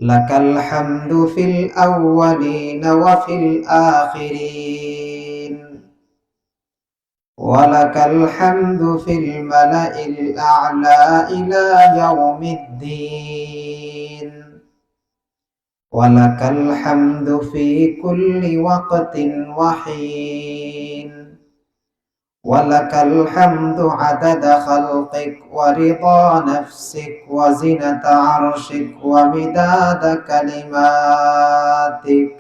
لك الحمد في الأولين وفي الآخرين، ولك الحمد في الملأ الأعلى إلى يوم الدين، ولك الحمد في كل وقت وحين، ولك الحمد عدد خلقك ورضا نفسك وزنة عرشك ومداد كلماتك.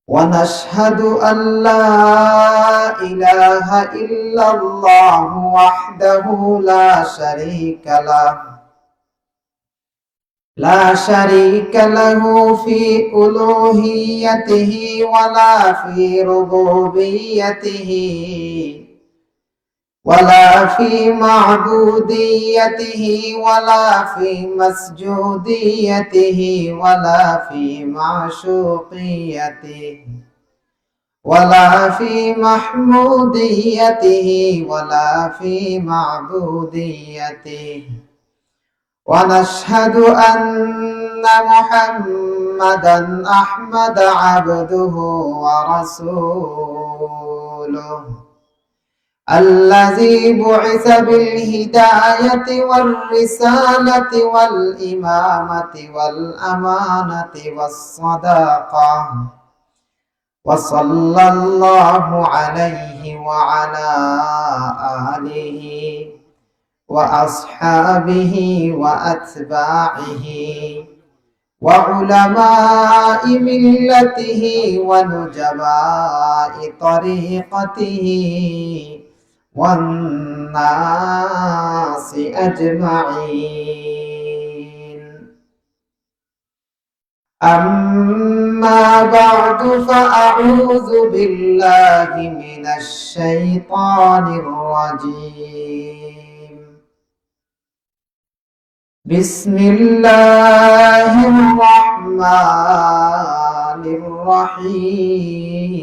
ونشهد أن لا إله إلا الله وحده لا شريك له في ألوهيته ولا في ربوبيته ولا في معبوديته ولا في مسجوديته ولا في معشوقيته ولا في محموديته ولا في معبوديته. ونشهد أن محمدا أحمد عبده ورسوله الذي بعث بالهداية والرسالة والإمامة والأمانة والصداقة، وصلى الله عليه وعلى آله وأصحابه وأتباعه وعلماء ملته ونجباء طريقته والناس أجمعين. أما بعد، فأعوذ بالله من الشيطان الرجيم. بسم الله الرحمن الرحيم.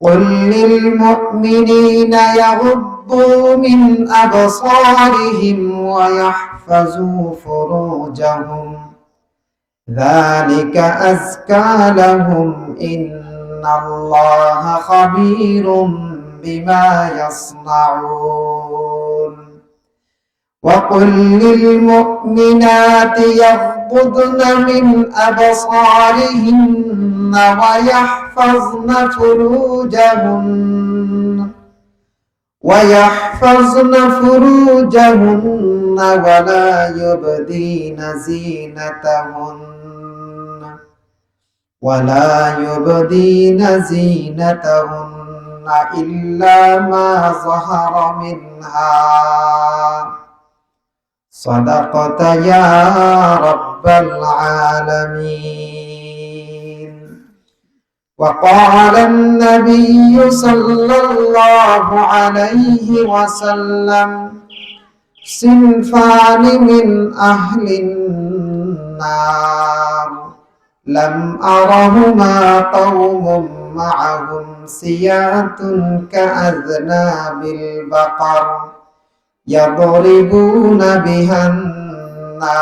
قل للمؤمنين يغضوا من أبصارهم ويحفظوا فروجهم، ذلك أزكى لهم، إن الله خبير بما يصنعون. وقل للمؤمنات يغضضن من أبصارهن ويحفظن فروجهن ولا يبدين زينتهن إلا ما ظهر منها. صدقت يا رب العالمين. وقال النبي صلى الله عليه وسلم: صنفان من أهل النار لم أرهما قوم معهم سيات كأذناب البقر يضربون بها الناس،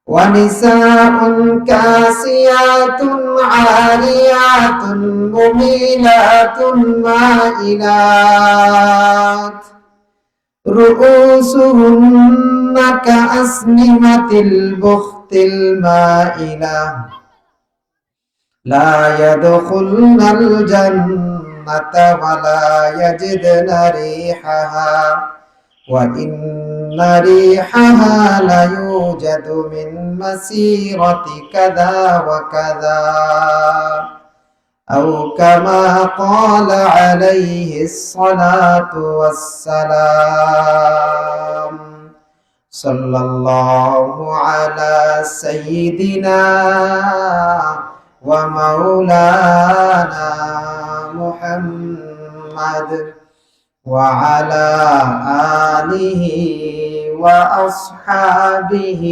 ونساء كاسيات عاريات مميلات مائلات رؤوسهن كأسنمة البخت المائلة لا يدخلن الجنة ولا يجدن ريحها، وإن ريحها ليوجد من مسيرة كذا وكذا، أو كما قال عليه الصلاة والسلام. صلى الله على سيدنا ومولانا محمد وعلى آله وأصحابه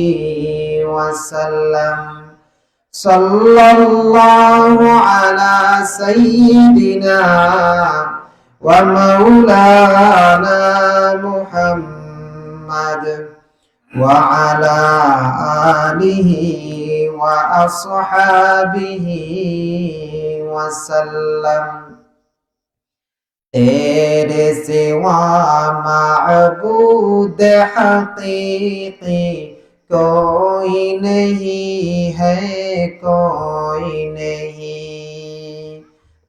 وسلم. صلى الله على سيدنا ومولانا محمد وعلى آله وأصحابه वसल्लम। तेरे सिवा माबूद हकीकी कोई नहीं है, कोई नहीं।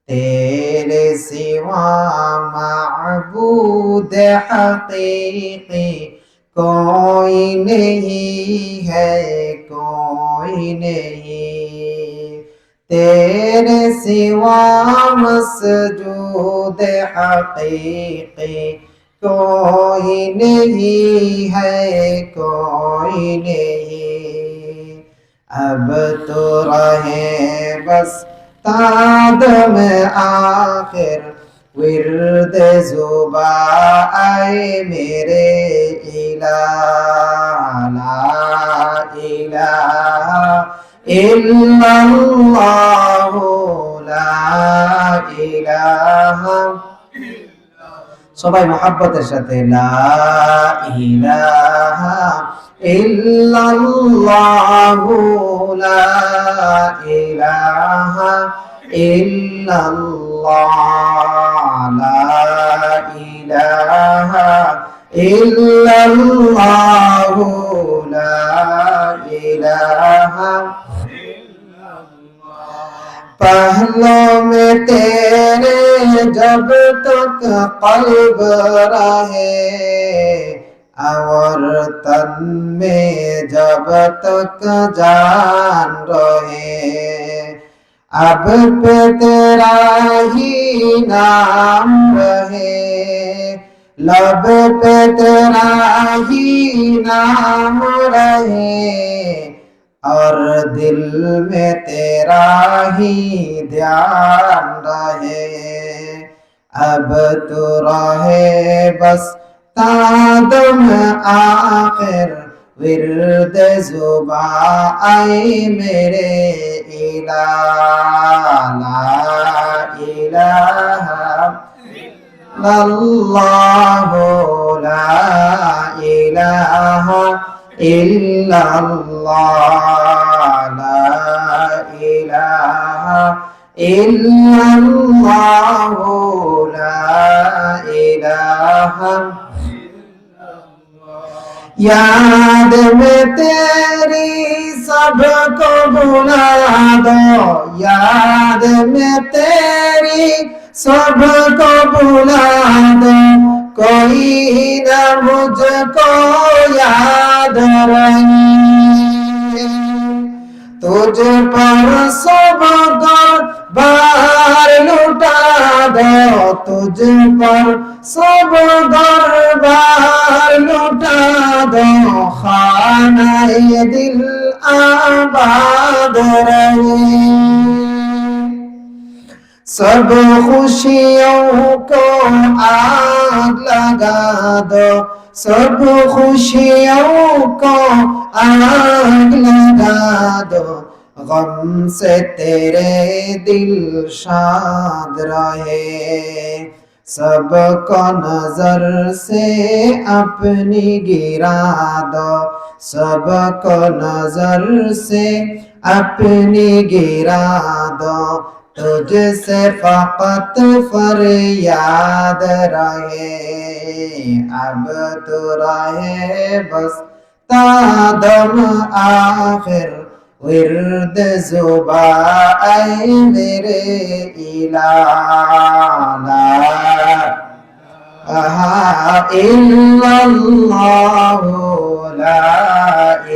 तेरे सिवा माबूद हकीकी कोई नहीं है, कोई नहीं। तेरे सिवा मसजूद हकीकी कोई नहीं है, कोई नहीं। अब तो रहे बस तादम आखिर विर्द जुबा आए मेरे इलाह। ला इलाहा इल्लल्लाहु ला इलाहा। সবাই মোহাব্বতের সাথে লা ইলাহা ইল্লাল্লাহু লা ইলাহা ইল্লাল্লাহ লা ইলাহা ইল্লাল্লাহু লা ইলাহা। पहलों में तेरे जब तक कल्ब रहे और तन में जब तक जान रहे, अब पे तेरा ही नाम रहे, लब पे तेरा ही नाम रहे और दिल में तेरा ही ध्यान रहे। अब तो रहे बस तादम आखिर विर्द जुबा आए मेरे इलाह। ला इलाहा इल्लल्लाहु ला इलाहा इल्लल्लाह ला इलाहा इल्लल्लाहु ला इलाहा। याद में तेरी सबको बुला दो, याद में तेरी सबको बुला दो, कोई न मुझको याद रहे। तुझ पर सब बार लुटा दो, तुझ पर सब बार लुटा दो, खाना ये दिल आबाद रहे। सब खुशियों को आग लगा दो, सब खुशियों को आग लगा दो, गम से तेरे दिल शाद रहे। सबको नजर से अपनी गिरा दो, सबको नजर से अपनी गिरा दो, तुझसे फकत फरियाद रहे। अब तो रहे बस तादम आखिर विर्द जुबा ऐ मेरे इलाह। ला इल्लल्लाहु ला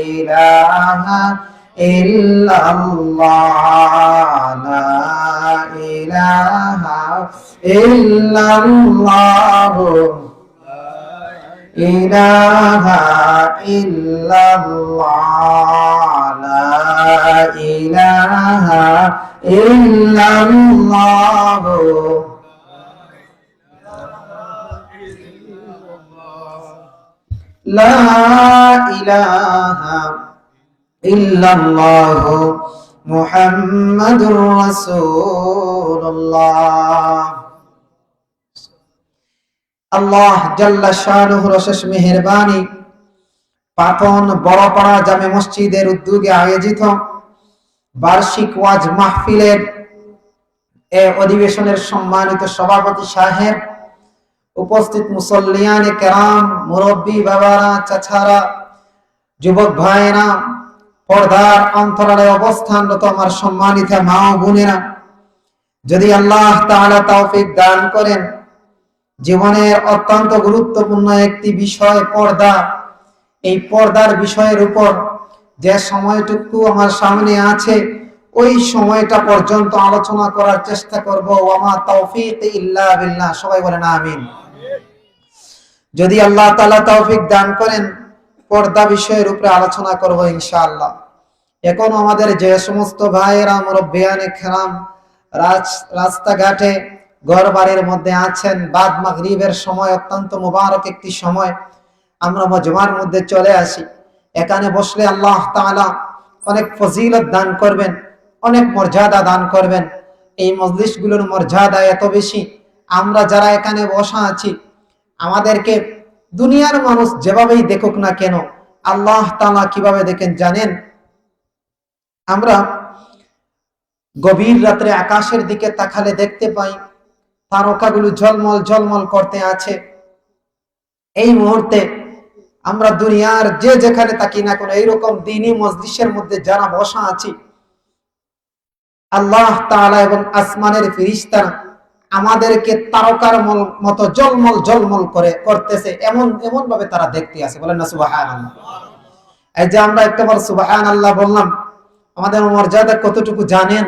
इलाहा इल्लल्लाह ला इलाहा इल्लल्लाहु इलाहा इल्लल्लाह ला इलाहा इल्लल्लाह। ला इलाहा इल्लल्लाह मुहम्मदुर रसूलुल्लाह। আল্লাহ জাল্লা শানুহুর অশেষ মেহেরবানি পাতন বড়পাড়া জামে মসজিদের উদ্যোগে আয়োজিত বার্ষিক ওয়াজ মাহফিলের এ অধিবেশনের সম্মানিত সভাপতি সাহেব, উপস্থিত মুসল্লিয়ানে কেরাম, মুরব্বী বাবারা, চাচারা, যুবক ভাইয়েরা, পর্দার অন্তরালে অবস্থানরত আমার সম্মানিত মা ও বোনেরা, যদি আল্লাহ তাআলা তৌফিক দান করেন, জীবনের অত্যন্ত গুরুত্বপূর্ণ একটি বিষয় পর্দা, এই পর্দার বিষয়ের উপর যে সময়টুকু আমার সামনে আছে ওই সময়টা পর্যন্ত আলোচনা করার চেষ্টা করব। ওয়ামা তৌফিক ইল্লা বিল্লাহ, সবাই বলেন আমিন। যদি আল্লাহ তাআলা তৌফিক দান করেন পর্দা বিষয়ের উপরে আলোচনা করব ইনশাআল্লাহ। এখন আমাদের যে সমস্ত ভাইয়েরা মুরব্বিয়ানে কেরাম রাস্তাঘাটে ঘর বাড়ির মধ্যে আছেন, বাদ মাগরিবের সময় অত্যন্ত মুবারক একটি সময়, আমরা মজমার মধ্যে চলে আসি। এখানে বসলে আল্লাহ তাআলা অনেক ফজিলত দান করবেন, অনেক মর্যাদা দান করবেন। এই মজলিসগুলোর মর্যাদা এত বেশি, আমরা যারা এখানে বসা আছি আমাদেরকে দুনিয়ার মানুষ যেভাবেই দেখুক না কেন, আল্লাহ তাআলা কিভাবে দেখেন জানেন? আমরা গভীর রাত্রে আকাশের দিকে তাকালে দেখতে পাই তারকাগুলো ঝলমল ঝলমল করতে আছে। এই মুহূর্তে আমরা দুনিয়ার যে যেখানে তাকি না কেন এইরকম দ্বীনি মজলিসের মধ্যে যারা বসা আছি, আল্লাহ তাআলা এবং আসমানের ফেরেশতারা আমাদেরকে তারকার মতো ঝলমল ঝলমল করে করতেছে, এমন এমন ভাবে তারা দেখতে আছে। বলেন না সুবহানাল্লাহ। এই যে আমরা একবার সুবহানাল্লাহ বললাম, আমাদের মর্যাদা কতটুকু জানেন?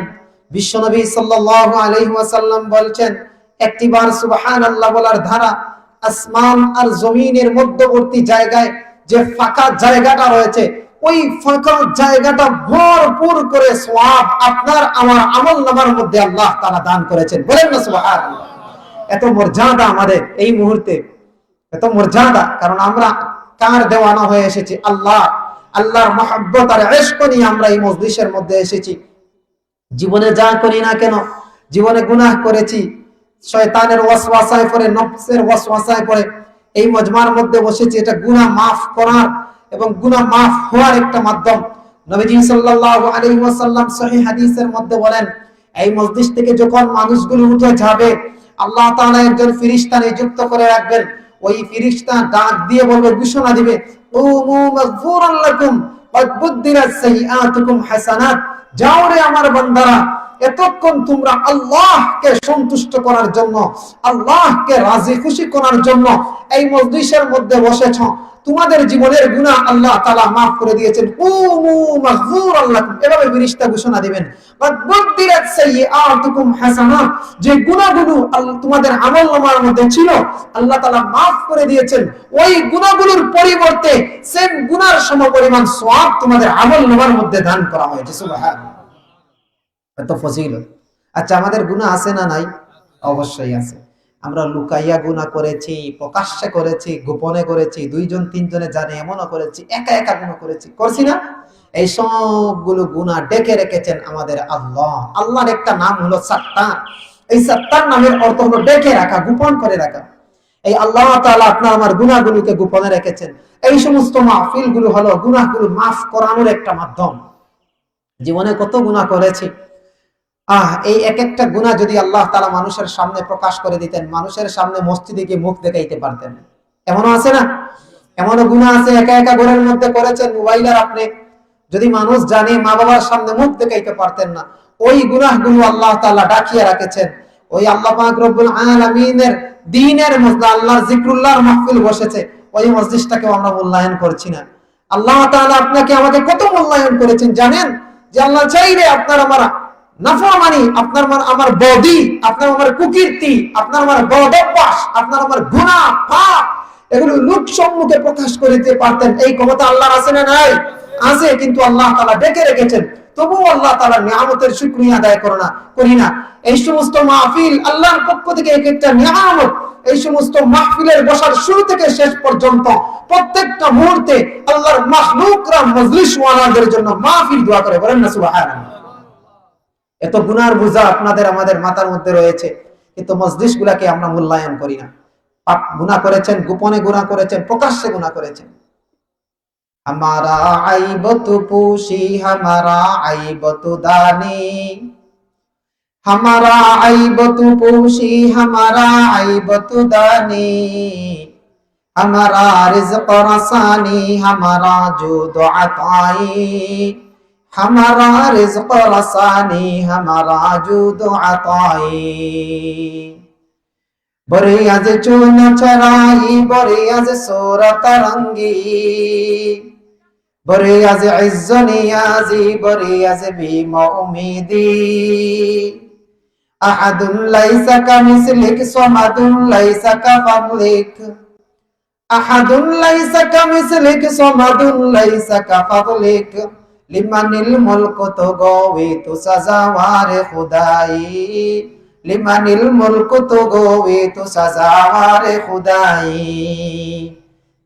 বিশ্বনবী সাল্লাল্লাহু আলাইহি ওয়াসাল্লাম বলছেন, একটিবার সুবহানাল্লাহ বলার ধারা আসমান আর জমিনের মধ্যবর্তী জায়গায় যে ফাঁকা জায়গাটা রয়েছে, ওই ফাঁকা জায়গাটা ভরপুর করে সওয়াব আপনার আমার আমলনামার মধ্যে আল্লাহ তাআলা দান করেছেন। বলেন না সুবহানাল্লাহ। এত মর্যাদা আমাদের এই মুহূর্তে, এত মর্যাদা, কারণ আমরা কার দেওয়ানা হয়ে এসেছি? আল্লাহর মহব্বত আর ইশক নিয়ে আমরা এই মজলিসের মধ্যে এসেছি। জীবনে যা করি না কেন, জীবনে গুনাহ করেছি, শয়তানের ওয়াসওয়াসায় পড়ে, নফসের ওয়াসওয়াসায় পড়ে এই মজমার মধ্যে বসেছি, এটা গুনাহ মাফ করার এবং গুনাহ মাফ হওয়ার একটা মাধ্যম। নবীজি সাল্লাল্লাহু আলাইহি ওয়াসাল্লাম সহিহ হাদিসের মধ্যে বলেন, এই মজলিস থেকে যখন মানুষগুলো উঠে যাবে আল্লাহ তাআলা একজন ফেরেশতা নিযুক্ত করে রাখবেন। ওই ফেরেশতা ডাক দিয়ে বলবে, ঘোষণা দিবে, উমু মাগফুরান লাকুম ওয়া বুদ্দিরাত সাইয়্যাতুকুম হাসানাত। যাও রে আমার বান্দারা, এতক্ষণ তোমরা আল্লাহকে সন্তুষ্ট করার জন্য, আল্লাহকে রাজি খুশি করার জন্য এই মজলিসের মধ্যে বসেছো, তোমাদের জীবনের গুনাহ আল্লাহ তাআলা maaf করে দিয়েছেন। উমু মাগফুরান লাকুম, এভাবে ফেরেশতা ঘোষণা দিবেন। ওয়াবুদ্দিরাত সাইয়্যাতুকুম হাসানাত, যে গুনাহগুলো তোমাদের আমলনামার মধ্যে ছিল আল্লাহ তাআলা maaf করে দিয়েছেন, ওই গুনাহগুলোর পরিবর্তে সেম গুনার সমপরিমাণ সওয়াব তোমাদের আমলনামার মধ্যে দান করা হয়েছে। সুবহানাল্লাহ, এত ফজিলত। আচ্ছা, আমাদের গুনাহ আছে না নাই? অবশ্যই আছে। আমরা লুকাইয়া গুনাহ করেছি, প্রকাশ্যে করেছি, গোপনে করেছি, দুইজন তিনজনে জানে এমনও করেছি, একা একা গুনাহ করেছি, করছি না? এই সবগুলো গুনাহ ডেকে রেখেছেন আমাদের আল্লাহ। আল্লাহর একটা নাম হলো সাত্তার। এই সাত্তার নামের অর্থ হলো ডেকে রাখা, গোপন করে রাখা। এই আল্লাহ তাআলা আপনার আমার গুনাহগুলোকে গোপনে রেখেছেন। এই সমস্ত মাহফিলগুলো হলো গুনাহগুলো মাফ করানোর একটা মাধ্যম। জীবনে কত গুনাহ করেছি, এই এক একটা গুনাহ যদি আল্লাহ তাআলা মানুষের সামনে প্রকাশ করে দিতেন, মানুষের সামনে মসজিদে গিয়ে মুখ দেখাইতে পারতেন। এমনও আছে না? এমনও গুনাহ আছে একা একা ঘরের মধ্যে করেছেন, মোবাইলের আপনি যদি মানুষ জানে, মা বাবার সামনে মুখ দেখাইতে পারতেন না। ওই গুনাহগুলো আল্লাহ তাআলা ডাকিয়ে রাখেছেন। ওই আল্লাহ পাক রব্বুল আলামিনের দ্বীনের মজলিস, আল্লাহর জিকরুল্লাহর মাহফিল বসেছে, ওই মজলিসটাকে আমরা মূল্যায়ন করছি না। আল্লাহ তাআলা আপনাকে আমাকে কত মূল্যায়ন করেছেন জানেন? যে আল্লাহ চাইলে আপনার আমার নাফরমানি, আপনার আমার বদি, আপনার আমার কুকীর্তি, আপনার আমার বদ অভ্যাস, আপনার আমার গুনাহ পাপ, এগুলো লোক সম্মুখে প্রকাশ করে দিতে পারতেন। এই ক্ষমতা আল্লাহর আছে না নাই? আছে, কিন্তু আল্লাহ তাআলা ডেকে রেখেছেন। তবুও আল্লাহ তাআলার নিয়ামতের শুকরিয়া আদায় করি না। এই সমস্ত মাহফিল আল্লাহর পক্ষ থেকে এক একটা নিয়ামত। এই সমস্ত মাহফিলের বসার শুরু থেকে শেষ পর্যন্ত প্রত্যেকটা মুহূর্তে আল্লাহর মাখলুকরা মজলিসওয়ালাদের জন্য মাহফিল দোয়া করে। বলেন না সুবহানাল্লাহ। এত গুনার বোঝা আপনাদের আমাদের মাথার মধ্যে রয়েছে, কিন্তু মজলিসগুলোকে আমরা মূল্যায়ন করি না। পাপ গুনাহ করেছেন, গোপনে গুনাহ করেছেন, প্রকাশ্যে গুনাহ করেছেন। হামারা আইব তু পুশি হামারা আইব তু দানি, হামারা আইব তু পুশি হামারা আইব তু দানি, হামারা রিজক রসানি হামারা জুদ আতাই, হামারা রিজক রসানি হামারা জুদ আতাই। বরে আজ চুন চরাই বরে আজ সুরত রঙ্গি, বরে আজ ইজ্জ নিয়াজি বরে আজ ভীম উমিদি, আহাদুন লাইসা কামিসলিক সামাদুন লাইসা কাফাদলিক, আহাদুন লাইসা কামিসলিক সামাদুন লাইসা কাফাদলিক, লিমানিল মুলকু তুগাওয়িতু সাজাওয়ারে খুদাই, লিমানিল মুলকু তুগাওয়িতু সাজাওয়ারে খুদাই।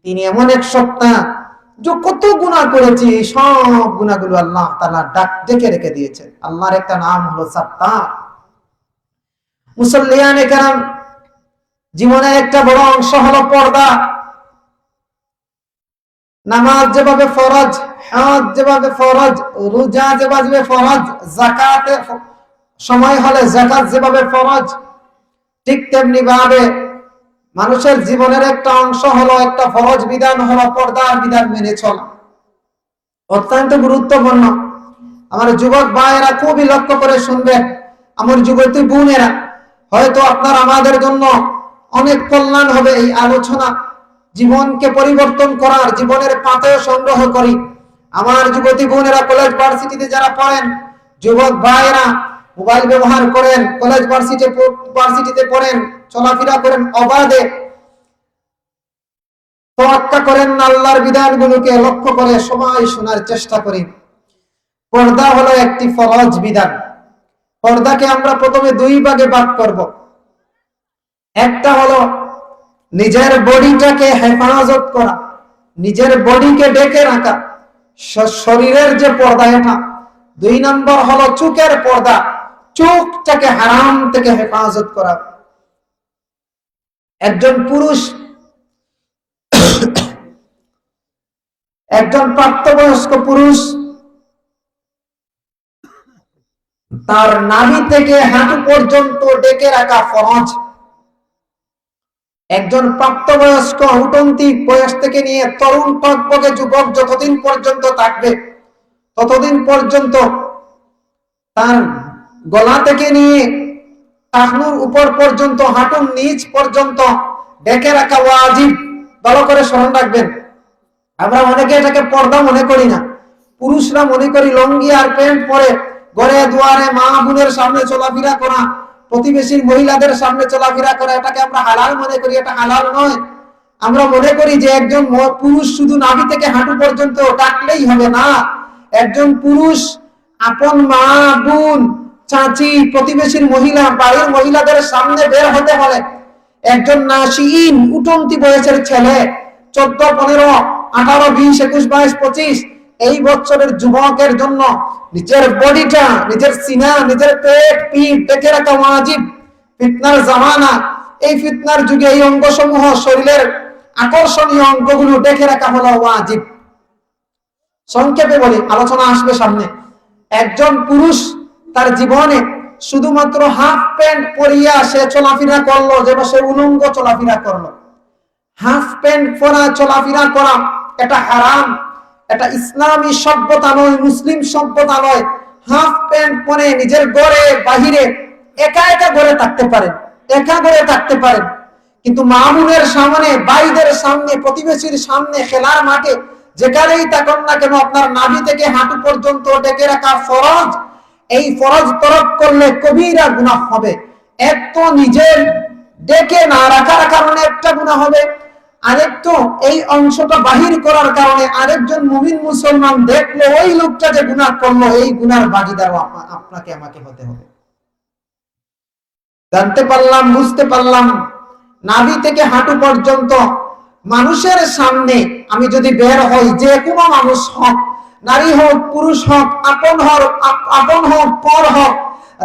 তিনি এমন এক সত্তা যে কত গুনাহ করেছি, সব গুনাহগুলো আল্লাহ তাআলা ডাক ডেকে রেখে দিয়েছেন। আল্লাহর একটা নাম হলো সাত্তার। মুসল্লিয়ানে কেরাম, জীবনের একটা বড় অংশ হলো পর্দা। নামাজ যেভাবে ফরজ, হজ যেভাবে ফরজ, রোজা যেভাবে ফরজ, যাকাতের সময় হলে যাকাত যেভাবে ফরজ, ঠিক তেমনি ভাবে মানুষের জীবনের একটা অংশ হলো, একটা ফরজ বিধান হলো পর্দার বিধান মেনে চলা। অত্যন্ত গুরুত্বপূর্ণ। আমার যুবক ভাইয়েরা খুবই লক্ষ্য করে শুনবেন, আমার যুবতী বোনেরা, হয়তো আপনার আমাদের জন্য অনেক কল্যাণ হবে এই আলোচনা। জীবনকে পরিবর্তন করার, জীবনের পাথে সংগ্রহ করি। আমার যুবতী বোনেরা, কলেজ ভার্সিটিতে যারা পড়েন, যুবক ভাইয়েরা মোবাইল ব্যবহার করেন, কলেজ ভার্সিটিতে পড়েন, চলাফেরা করেন অবাধে, তোয়াক্কা করেন না আল্লাহর বিধানগুলোকে লক্ষ্য করে সবাই শোনার চেষ্টা করি। পর্দা হলো একটি ফরজ বিধান। পর্দাকে আমরা প্রথমে দুই ভাগে ভাগ করব। একটা হলো নিজের বডিটাকে হেফাজত করা, নিজের বডিকে ঢেকে রাখা, শরীরের যে পর্দা এটা। দুই নম্বর হলো চোখের পর্দা, চোখটাকে হারাম থেকে হেফাজত করা। একজন পুরুষ, একজন প্রাপ্তবয়স্ক পুরুষ তার নাভি থেকে হাঁটু পর্যন্ত ঢেকে রাখা ফরজ। একজন প্রাপ্তবয়স্ক উঠন্তি বয়স থেকে নিয়ে তরুণ টকবকে যুবক যতদিন পর্যন্ত থাকবে, ততদিন পর্যন্ত তার গলা থেকে নিয়ে টাকনুর উপর পর্যন্ত, হাঁটুর নিচ পর্যন্ত ঢেকে রাখা ওয়াজিব। ভালো করে স্মরণ রাখবেন। আমরা অনেকে এটাকে পর্দা মনে করি না। পুরুষরা মনে করি লঙ্গি আর প্যান্ট পরে ঘরে দুয়ারে মা বোনের সামনে চলাফেরা করা, প্রতিবেশীর মহিলাদের সামনে চলাফেরা করা, এটাকে আমরা হালাল মনে করি। এটা হালাল নয়। আমরা মনে করি যে একজন পুরুষ শুধু নাভি থেকে হাঁটু পর্যন্ত ডাকলেই হবে না। একজন পুরুষ আপন মা বোন, চাচি, প্রতিবেশীর মহিলা, বাড়ির মহিলাদের সামনে বের হতে হলে, একজন নাশিইন উঠন্তি বয়সের ছেলে, 14, 15, 18, 20, 21, 22, 25 এই বছরের যুবকের জন্য নিজের বডিটা, নিজের সিনা, নিজের পেট, পিঠ ঢেকে রাখা ওয়াজিব। ফিতনার জামানা, এই ফিতনার যুগে এই অঙ্গসমূহ, শরীরের আকর্ষণীয় অঙ্গগুলো ঢেকে রাখা হলো ওয়াজিব। সংক্ষেপে বলি, আলোচনা আসবে সামনে। একজন পুরুষ তার জীবনে শুধুমাত্র হাফ প্যান্ট পরিয়া সে চলাফেরা করলো, যেন সে উলঙ্গ চলাফেরা করলো। হাফ প্যান্ট পরা চলাফেরা করা এটা হারাম। এটা ইসলামী সভ্যতা নয়, মুসলিম সভ্যতা নয়। হাফ প্যান্ট পরে নিজের ঘরে বাহিরে একা একা ঘরে থাকতে পারেন, একা ঘরে থাকতে পারেন, কিন্তু মামুনের সামনে, ভাইদের সামনে, প্রতিবেশীর সামনে, খেলার মাঠে, যেখানেই থাকুন না কেন, আপনার নাভি থেকে হাঁটু পর্যন্ত ঢেকে রাখা ফরজ। এই ফরজ তরক করলে কবিরা গুনাহ হবে। এক তো নিজের ডেকে না রাখার কারণে একটা গুনাহ হবে, আরেক তো এই অংশটা বাহির করার কারণে আরেকজন মুমিন মুসলমান দেখলো ওই লোকটা যে গুনাহ করলো, এই গুনার ভাগীদার আপনাকে আমাকে হতে হবে। জানতে পারলাম, বুঝতে পারলাম, নাভি থেকে হাঁটু পর্যন্ত মানুষের সামনে আমি যদি বের হই, যে কোনো মানুষ হোক, নারী হোক, পুরুষ হোক, আপন হোক, পর হোক,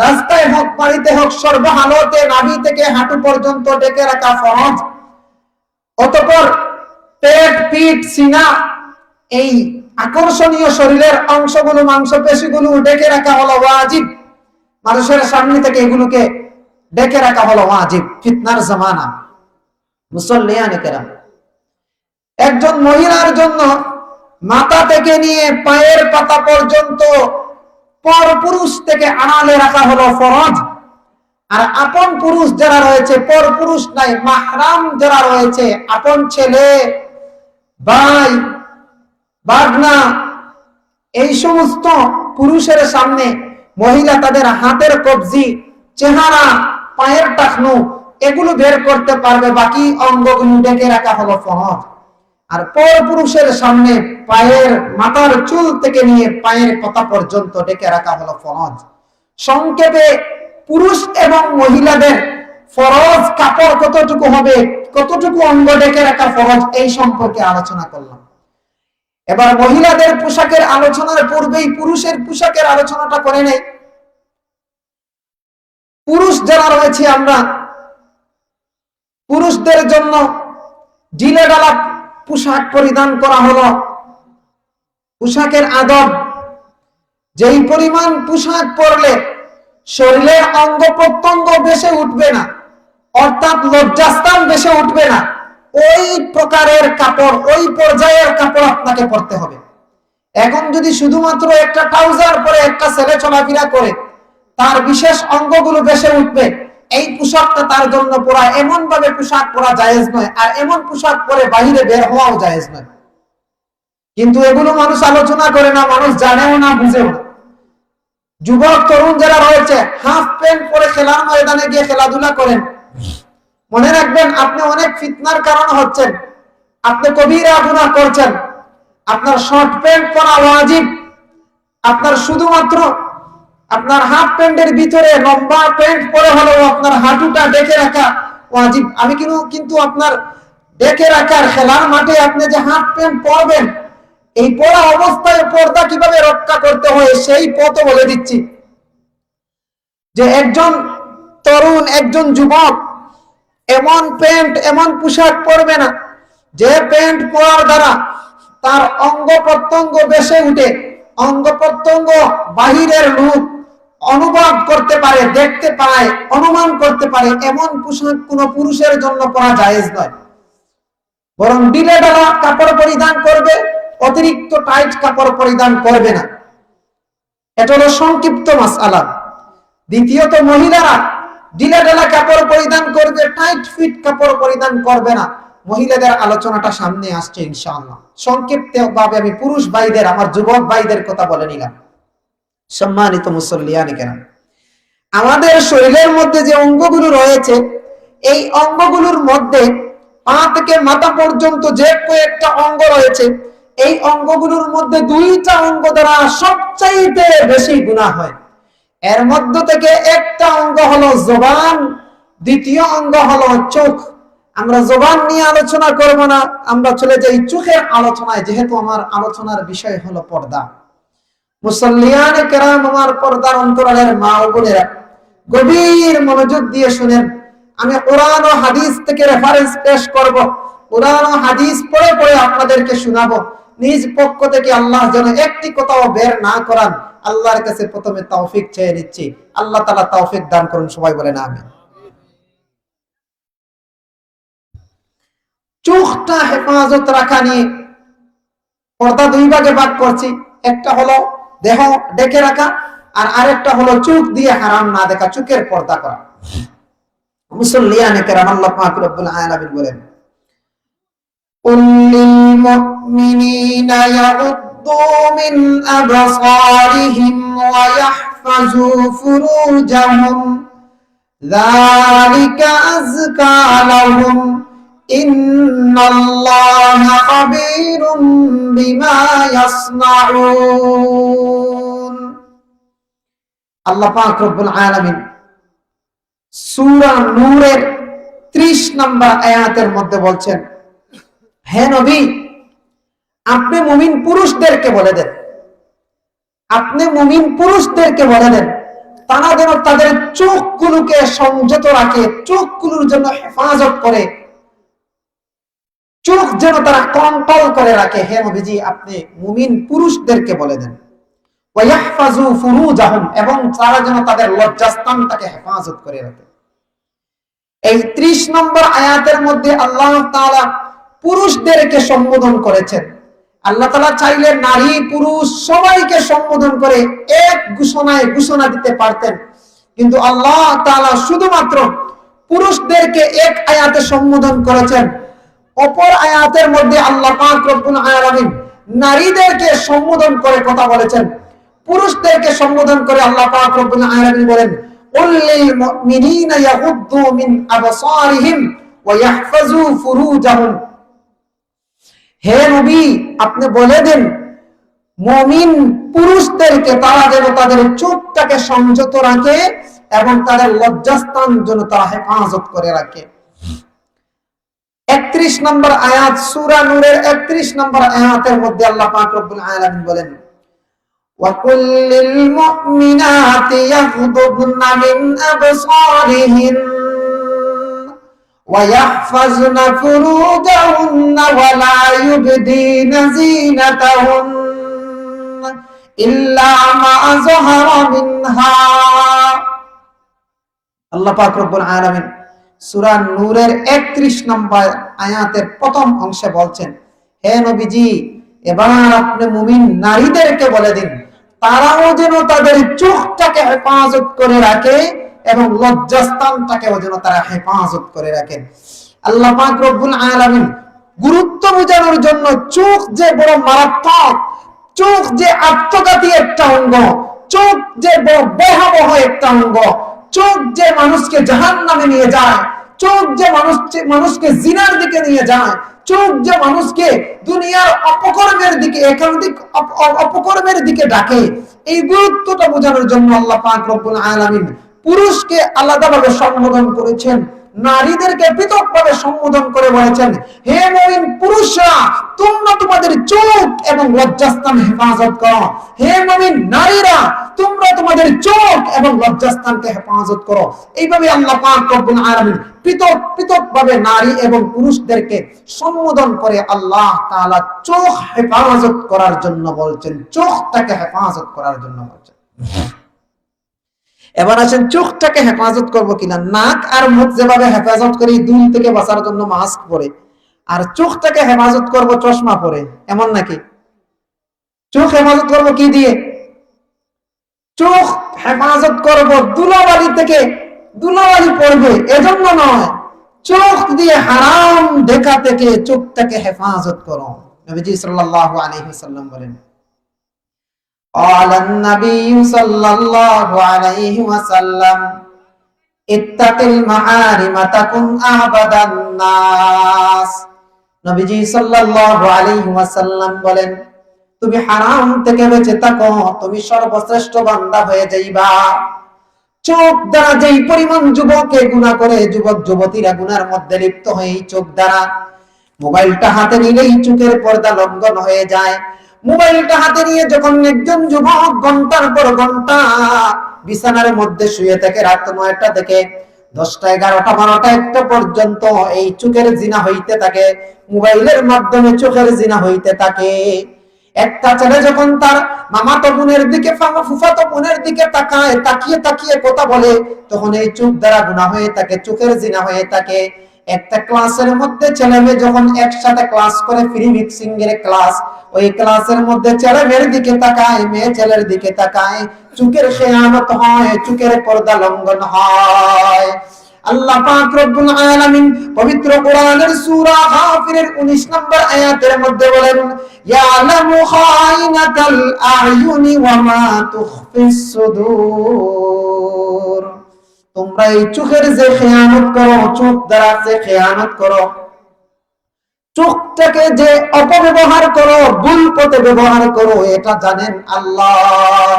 রাস্তায় হোক, বাড়িতে হোক, সর্বহালতে নাভি থেকে হাঁটু পর্যন্ত ঢেকে রাখা ফরজ। অতঃপর পেট, পিঠ, সিনা, এই আকর্ষণীয় শরীরের অংশগুলো, মাংসপেশিগুলো ঢেকে রাখা হলো ওয়াজিব। মানুষের সামনে থেকে এগুলোকে ঢেকে রাখা হলো ওয়াজিব। ফিতনার জামানা। মুসল্লিয়ানে কেরাম, একজন মহিলার জন্য মাথা থেকে নিয়ে পায়ের পাতা পর্যন্ত পর পুরুষ থেকে আড়ালে রাখা হলো ফরজ। আর আপন পুরুষ যারা রয়েছে, পর পুরুষ নাই, মাহরাম যারা রয়েছে, আপন ছেলে, ভাই, বাগনা, এই সমস্ত পুরুষের সামনে মহিলা তাদের হাতের কবজি, চেহারা, পায়ের টাকনু এগুলো বের করতে পারবে, বাকি অঙ্গগুলো ঢেকে রাখা হলো ফরজ। আর পর পুরুষের সামনে পায়ের মাথার চুল থেকে নিয়ে পায়ের পাতা পর্যন্ত ঢেকে রাখা হলো ফরজ। সংক্ষেপে পুরুষ এবং মহিলাদের ফরজ কাপড় কতটুকু হবে, কতটুকু অঙ্গ ঢেকে রাখা ফরজ, এই সম্পর্কে আলোচনা করলাম। এবার মহিলাদের পোশাকের আলোচনার পূর্বেই পুরুষের পোশাকের আলোচনাটা করে নেই। পুরুষ যারা রয়েছে আমরা, পুরুষদের জন্য ঢিলে ঢালা পোশাক পরিধান করা হলো। পোশাকের আদব, যেই পরিমাণ পোশাক পরলে শরীরের অঙ্গ প্রত্যঙ্গ বেশি উঠবে না, অর্থাৎ লজ্জাস্থান বেশি উঠবে না, ওই প্রকারের কাপড়, ওই পর্যায়ের কাপড় আপনাকে পরতে হবে। এখন যদি শুধুমাত্র একটা ট্রাউজার পরে একটা ছেলে চলাফেরা করে, তার বিশেষ অঙ্গগুলো বেশি উঠবে, এই পোশাকটা তার জন্য পরা, এমন ভাবে পোশাক পরা জায়েজ নয়। আর এমন পোশাক পরে বাইরে বের হওয়াও জায়েজ নয়। কিন্তু এগুলো মানুষ আলোচনা করে না, মানুষ জানেও না, বুঝেও না। যুবক তরুণ যারা রয়েছে, হাফ প্যান্ট পরে খেলার ময়দানে গিয়ে খেলাধুলা করেন, মনে রাখবেন আপনি অনেক ফিতনার কারণ হচ্ছেন, আপনি কবিরা গুনাহ করছেন। আপনার শর্ট প্যান্ট পরা ওয়াজিব, আপনার শুধুমাত্র আপনার হাফ প্যান্টের ভিতরে লম্বা প্যান্ট পরে হলেও আপনার হাঁটুটা ঢেকে রাখা ওয়াজিব। আমি কিন্তু আপনার ঢেকে রাখার খেলার মাঠে আপনি যে হাফ প্যান্ট পরবেন, এই পরা অবস্থায় পর্দা কিভাবে রক্ষা করতে হয় সেই পথও বলে দিচ্ছি। যে একজন তরুণ, একজন যুবক এমন প্যান্ট, এমন পোশাক পরবে না যে প্যান্ট পরার দ্বারা তার অঙ্গ প্রত্যঙ্গ বেশি উঠে, অঙ্গ প্রত্যঙ্গ বাহিরের লোক অনুভব করতে পারে, দেখতে পায়, অনুমান করতে পারে, এমন পোশাক কোন পুরুষের জন্য পরা জায়েজ নয়। বরং ঢিলে ঢালা কাপড় পরিধান করবে, অতিরিক্ত টাইট কাপড় পরিধান করবে না। এটা হলো সংক্ষিপ্ত মাসআলা। দ্বিতীয়ত, মহিলারা ঢিলে ঢালা কাপড় পরিধান করবে, টাইট ফিট কাপড় পরিধান করবে না। মহিলাদের আলোচনাটা সামনে আসছে ইনশাআল্লাহ। সংক্ষিপ্ত ভাবে আমি পুরুষ ভাইদের, আমার যুবক ভাইদের কথা বলে নিলাম। সম্মানিত মুসল্লিয়ানে কেরাম, আমাদের শরীরের মধ্যে যে অঙ্গগুলো রয়েছে, এই অঙ্গগুলোর মধ্যে পা থেকে মাথা পর্যন্ত যে কয়েকটা অঙ্গ রয়েছে, এই অঙ্গগুলোর মধ্যে দুইটা অঙ্গ দ্বারা সবচাইতে বেশি গুনাহ হয়। এর মধ্য থেকে একটা অঙ্গ হলো জবান, দ্বিতীয় অঙ্গ হলো চোখ। আমরা জবান নিয়ে আলোচনা করব না, আমরা চলে যাই চোখের আলোচনায়, যেহেতু আমার আলোচনার বিষয় হলো পর্দা। মুসল্লিয়ানে কেরাম, আমার পর্দার অন্তরালের মা ও বোনেরা, গভীর মনোযোগ দিয়ে শুনেন। আমি কোরআন ও হাদিস থেকে রেফারেন্স পেশ করব, কোরআন ও হাদিস পড়ে পড়ে আপনাদেরকে শোনাবো। নিজ পক্ষ থেকে আল্লাহ যেন একটি কথাও বের না করান, আল্লাহর কাছে প্রথমে তৌফিক চেয়ে নিচ্ছি। আল্লাহ তাআলা তৌফিক দান করুন, সবাই বলেন আমিন। চোখটা হেফাজত রাখা নিয়ে পর্দা দুই ভাগে ভাগ করছি। একটা হলো দেহ ঢেকে রাখা, আর আরেকটা হলো চোখ দিয়ে হারাম না দেখা, চোখের পর্দা করা। মুসল্লিয়ানে কেরাম, আল্লাহ পাক রব্বুল আলামিন বলেন, কুল লিল মুমিনিনা ইয়াগুদ্দু মিন আবসারিহিম ওয়া ইয়াহফাজু ফুরুজাহুম যালিকা আযকা লাহুম ইন্নাল্লাহা খাবীরুম বিমা ইয়াসনাউন। আল্লাহ পাক রব্বুল আলামিন সূরা নূরের 30 নম্বর আয়াতের মধ্যে বলছেন, হে নবী, আপনি মুমিন পুরুষদেরকে বলে দেন, আপনি মুমিন পুরুষদেরকে বলে দেন, তারা যেন তাদের চোখগুলোকে সংযত রাখে, চোখগুলোর জন্য হেফাজত করে, চোখ যেন তারা কন্ট্রোল করে রাখে। হে নবীজি, আপনি মুমিন পুরুষদেরকে বলে দেন ওয়াহফাজু ফুরুজাহুম, এবং তারা যেন তাদের লজ্জাস্থানটাকে হেফাজত করে রাখে। এই 30 নম্বর আয়াতের মধ্যে আল্লাহ তাআলা পুরুষদেরকে সম্বোধন করেছেন। আল্লাহ তাআলা চাইলে নারী পুরুষ সবাইকে সম্বোধন করে এক ঘোষণায় ঘোষণা দিতে পারতেন, কিন্তু আল্লাহ তাআলা শুধুমাত্র পুরুষদেরকে এক আয়াতে সম্বোধন করেছেন। অপর আয়াতের মধ্যে আল্লাহ পাক রব্বুল আলামিন নারীদেরকে সম্বোধন করে কথা বলেছেন। পুরুষদেরকে সম্বোধন করে আল্লাহ পাক রব্বুল আলামিন বলেন, উল্লিল মুমিনিনা ইয়াগুদ্দু মিন আবসারিহিম ওয়া ইয়াহফাজু ফুরুজাহুম। হে নবী, আপনি বলে দেন মুমিন পুরুষদেরকে তারা যেন তাদের চোখটাকে সংযত রাখে এবং তাদের লজ্জাস্থান যেন তারা হেফাজত করে রাখে। 31 নম্বর আয়াত, সূরা নূরের 31 নম্বর আয়াতের মধ্যে আল্লাহ পাক রব্বুল আলামিন বলেন, ওয়া কুল্লিল মুমিনাতি ইয়াগদুদনা মিন আবসারিহিন ওয়া ইয়াহফাজনা ফুরুজাহুন্না ওয়া লা ইউবদিনা যিনাতাহুন্না ইল্লা মা যাহারা মিনহা। আল্লাহ পাক রব্বুল আলামিন সূরা নূরের 31 নম্বর আয়াতের প্রথম অংশে বলছেন, হে নবীজি, এবার আপনি মুমিন নারীদেরকে বলে দিন তারাও যেন তাদের চোখটাকে হেফাজত করে রাখে এবং লজ্জাস্থানটাকেও যেন তারা হেফাজত করে রাখেন। আল্লাহ পাক রব্বুল আলামিন গুরুত্ব বোঝানোর জন্য চোখ যে বড় মারাত্মক, চোখ যে আত্মঘাতী একটা অঙ্গ, চোখ যে বড় ভয়াবহ একটা অঙ্গ, চোখ যে মানুষকে জাহান্নামে নিয়ে যায়, চোখ যে মানুষকে জিনার দিকে নিয়ে যায়, চোখ যে মানুষকে দুনিয়ার অপকর্মের দিকে, একাধিক অপকর্মের দিকে ডাকে, এই গুরুত্বটা বোঝানোর জন্য আল্লাহ পাক রব্বুল আলামিন পুরুষকে আলাদাভাবে সম্বোধন করেছেন, নারীদেরকে পৃথকভাবে সম্বোধন করে বলেছেন, হে মুমিন পুরুষরা, তোমরা তোমাদের চোখ এবং লজ্জাস্থান হেফাজত করো। হে মুমিন নারীরা, তোমরা তোমাদের চোখ এবং লজ্জাস্থানকে হেফাজত করো। এইভাবে আল্লাহ পাক রব্বুল আলামিন পৃথকভাবে নারী এবং পুরুষদেরকে সম্বোধন করে আল্লাহ তাআলা চোখ হেফাজত করার জন্য বলছেন, চোখটাকে হেফাজত করার জন্য বলছেন। এবার আসেন চোখটাকে হেফাজত করবো কিনা। নাক আর মুখ যেভাবে হেফাজত করি দুল থেকে বাঁচার জন্য মাস্ক পরে, আর চোখটাকে হেফাজত করব চশমা পরে, এমন নাকি? চোখ হেফাজত করব কি দিয়ে? চোখ হেফাজত করব ধুলাবালি থেকে, ধুলাবালি পড়বে এজন্য নয়, চোখ দিয়ে হারাম দেখা থেকে চোখটাকে হেফাজত করো। নবীজি সাল্লাল্লাহু আলাইহি ওয়াসাল্লাম বলেন, قال النبي صلى الله عليه وسلم اتق المحارم تكن أعبد الناس। নবীজি সাল্লাল্লাহু আলাইহি ওয়াসাল্লাম বলেন, তুমি হারাম থেকে বেঁচে থাকো, তুমি সর্বশ্রেষ্ঠ বান্দা হয়ে যাইবা। চোখ দ্বারা যেই পরিমাণ যুবকে গুনাহ করে, যুবক যুবতীরা গুনার মধ্যে লিপ্ত হয়ে চোখ দ্বারা, মোবাইলটা হাতে নিলেই চোখের পর্দা লঙ্ঘন হয়ে যায়। মোবাইলটা হাতে নিয়ে যখন একজন যুবক ঘন্টার পর ঘন্টা বিছানার মধ্যে শুয়ে থাকে, রাত 9টা থেকে 10টা 11টা 12টা 1টা পর্যন্ত এই চোখের জিনা হইতে থাকে, মোবাইলের মাধ্যমে চোখের জিনা হইতে থাকে। একটা ছেলে যখন তার মামাতো বোনের দিকে, ফুফাতো বোনের দিকে তাকায়, তাকিয়ে তাকিয়ে কথা বলে, তখন এই চোখ দ্বারা গুনাহ হয়ে থাকে, চোখের জিনা হয়ে থাকে। একটা ক্লাসের মধ্যে ছেলে মেয়ে যখন একসাথে ক্লাস করে, ফ্রি মিক্সিং এর ক্লাস, ওই ক্লাসের মধ্যে ছেলে মেয়ের দিকে তাকায়, মেয়ে ছেলের দিকে তাকায়, চোখের খেয়ানত হয়, চোখের পর্দা লঙ্ঘন হয়। আল্লাহ পাক রব্বুল আলামিন পবিত্র কোরআনের সূরা গাফিরের 19 নম্বর আয়াতের মধ্যে বলেন, ইয়ালামু খাইনাতাল আয়ুনি ওয়া মা তুখফিস সুদূর। তোমরা এই চোখের যে খেয়ানত করো, চোখ দ্বারা যে খেয়ানত করো, চোখটাকে যে অপব্যবহার করো, ভুল পথে ব্যবহার করো, এটা জানেন আল্লাহ।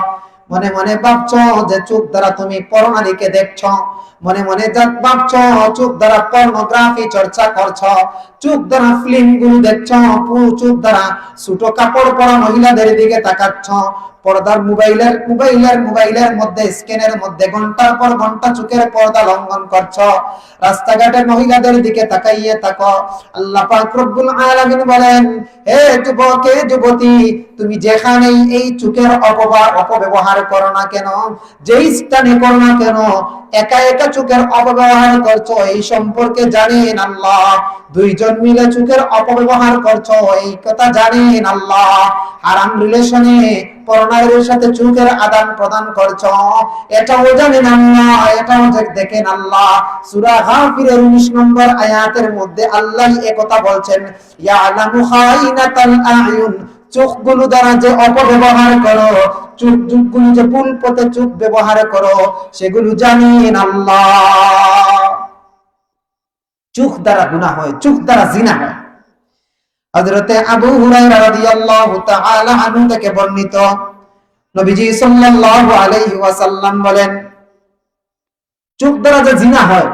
মনে মনে ভাবছো যে চোখ দ্বারা তুমি পরনারীকে দেখছো, মনে মনে ভাবছো চোখ দ্বারা পর্নোগ্রাফি চর্চা করছো, চোখ দ্বারা ফিল্ম গুলো দেখছো, চোখ দ্বারা ছোট কাপড় পরা মহিলাদের দিকে তাকাচ্ছ, পর্দার মোবাইলের মধ্যে স্ক্রিনের মধ্যে ঘন্টার পর ঘন্টা চোখের পর্দা লঙ্ঘন করছো, রাস্তাঘাটে মহিলাদের দিকে তাকাইয়ে থাকো। আল্লাহ পাক রব্বুল আলামিন বলেন, হে যুবক, হে যুবতী, তুমি যেখানেই এই চোখের অপব্যবহার করো না কেন, যেই স্থানে করো না কেন, একা একা চোখের অপব্যবহার করছো, এই সম্পর্কে জানেন আল্লাহ। দুইজন মিলে চোখের অপব্যবহার করছো, এই কথা জানেন আল্লাহ। হারাম রিলেশনে পরনারীর সাথে চোখের আদান প্রদান করছো, এটাও জানেন আল্লাহ, এটাও দেখেন আল্লাহ। সূরা গাফিরের 19 নম্বর আয়াতের মধ্যে আল্লাহ এই কথা বলছেন, ইয়ালামু খাইনাতাল আয়ুন, চোখগুলো দ্বারা যে অপব্যবহার করো, চোখগুলো যে ভুল পথে চোখ ব্যবহার করো, সেগুলো জানেন আল্লাহ। চোখ দ্বারা গুনাহ হয়, চোখ দ্বারা জিনা হয়। হযরতে আবু হুরায়রা রাদিয়াল্লাহু তাআলা আনহু থেকে বর্ণিত, নবীজি সাল্লাল্লাহু আলাইহি ওয়াসাল্লাম বলেন, চোখ দ্বারা যে জিনা হয়,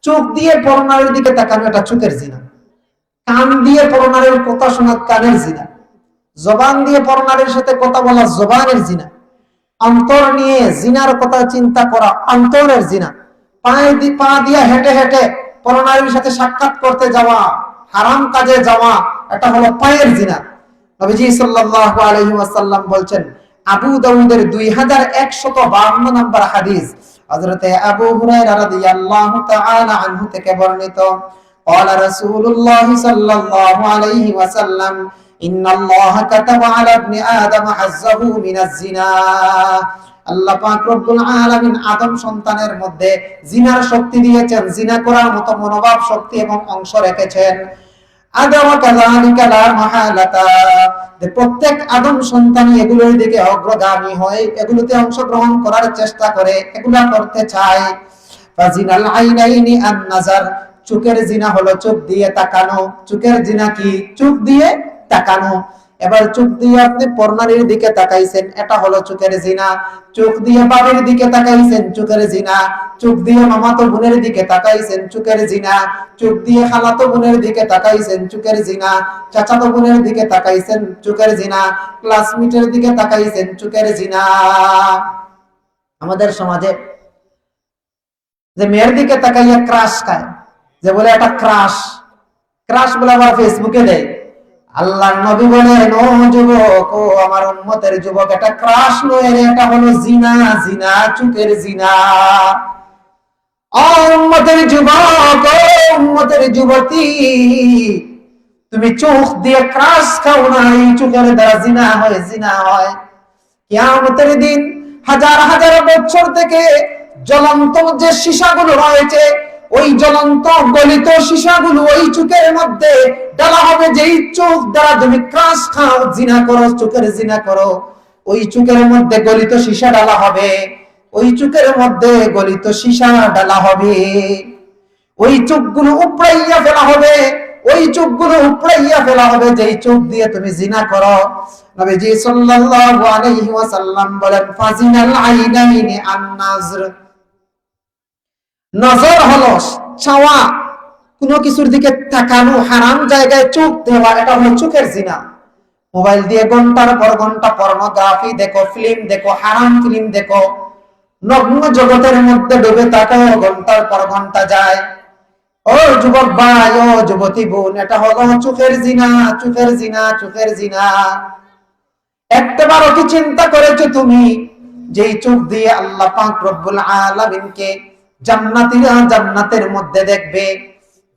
চোখ দিয়ে পরনারীর দিকে তাকানো এটা চোখের জিনা, কান দিয়ে পরনারীর কথা শোনা কানের জিনা, জবান দিয়ে পরনারীর সাথে কথা বলা জবানের জিনা, অন্তর নিয়ে জিনার কথা চিন্তা করা অন্তরের জিনা, পা দিয়ে হেঁটে হেঁটে পরনারীর সাথে সাক্ষাৎ করতে যাওয়া, হারাম কাজে যাওয়া, এটা হলো পায়ের জিনা। নবীজি সাল্লাল্লাহু আলাইহি ওয়াসাল্লাম বলছেন, আবু দাউদের 2152 নম্বর হাদিস, হযরতে আবু হুরায়রা রাদিয়াল্লাহু তাআলা আনহু থেকে বর্ণিত, قال رسول الله صلى الله عليه وسلم إن الله كتب على ابن آدم حظه من الزنا। আল্লাহ পাক রব্বুল আলামিন আদম সন্তানের মধ্যে জিনার শক্তি দিয়েছেন, জিনা করার মতো মনোভাব, শক্তি এবং অংশ রেখেছেন। আদম কাযালিকা লা মাহালাতা, যে প্রত্যেক আদম সন্তানই এগুলোর দিকে অগ্রগামী হয়, এগুলোতে অংশগ্রহণ করার চেষ্টা করে, এগুলা করতে চায়। ফাজিনাল আইনাইনি আন নাজার, চোখের জিনা হলো চোখ দিয়ে তাকানো। চোখের জিনা কি? চোখ দিয়ে তাকানো। এবার চোখ দিয়ে আপনি পরনারীর দিকে তাকাইছেন, এটা হলো চোখের জিনা। চোখ দিয়ে বাবার দিকে তাকাইছেন, চোখের জিনা। চোখ দিয়ে মামাতো বোনের দিকে তাকাইছেন, চোখের জিনা। চোখ দিয়ে খালাতো বোনের দিকে তাকাইছেন, চোখের জিনা। চাচাতো বোনের দিকে তাকাইছেন, চোখের জিনা। ক্লাসমেটের দিকে তাকাইছেন, চোখের জিনা। আমাদের সমাজে যে মেয়ের দিকে তাকাইয়া ক্রাশ খায়, যে বলে এটা ক্রাশ বলে আবার ফেসবুকে দেয়। আল্লাহর নবী বলেন, ও যুবক, ও আমার উম্মতের যুবক, এটা ক্রাশ নয়, এটা হলো জিনা। জিনা চোখের জিনা। ও উম্মতের যুবক, ও উম্মতের যুবতী, তুমি চোখ দিয়ে ক্রাশ খাও না, এই চোখের দ্বারা জিনা হয়, জিনা হয়। কিয়ামতের দিন হাজার হাজার বছর থেকে জ্বলন্ত যে সীসাগুলো রয়েছে, ওই জ্বলন্ত গলিত সীসাগুলো ওই চোখের মধ্যে ডালা হবে। যেই চোখ দ্বারা তুমি ক্রাশ খাও, জিনা করো, চোখের জিনা করো, ওই চোখের মধ্যে গলিত সীসা ডালা হবে। ওই চোখের মধ্যে গলিত সীসা ডালা হবে। ওই চোখগুলো উপড়াইয়া ফেলা হবে। ওই চোখগুলো উপড়াইয়া ফেলা হবে যেই চোখ দিয়ে তুমি জিনা করো। নবীজি সাল্লাল্লাহু আলাইহি ওয়াসাল্লাম বলেন, ফাজিনাল আইনাইনি আন নাজর, নজর হলো চাওয়া, কোনো কিছুর দিকে তাকানো, হারাম জায়গায় চোখ দেওয়া, এটা হলো চোখের জিনা। মোবাইল দিয়ে ঘন্টার পর ঘন্টা পর্নোগ্রাফি দেখো, ফিল্ম দেখো, হারাম ফিল্ম দেখো, নগ্ন জগতের মধ্যে ডুবে থাকো, ঘন্টার পর ঘন্টা যায়। ও যুবক ভাই, ও যুবতী বোন, এটা হলো চোখের জিনা, চোখের জিনা, চোখের জিনা। একবারও কি চিন্তা করেছো তুমি, যেই চোখ দিয়ে আল্লাহ পাক রব্বুল আলামিনকে জান্নাতীরা জান্নাতের মধ্যে দেখবে,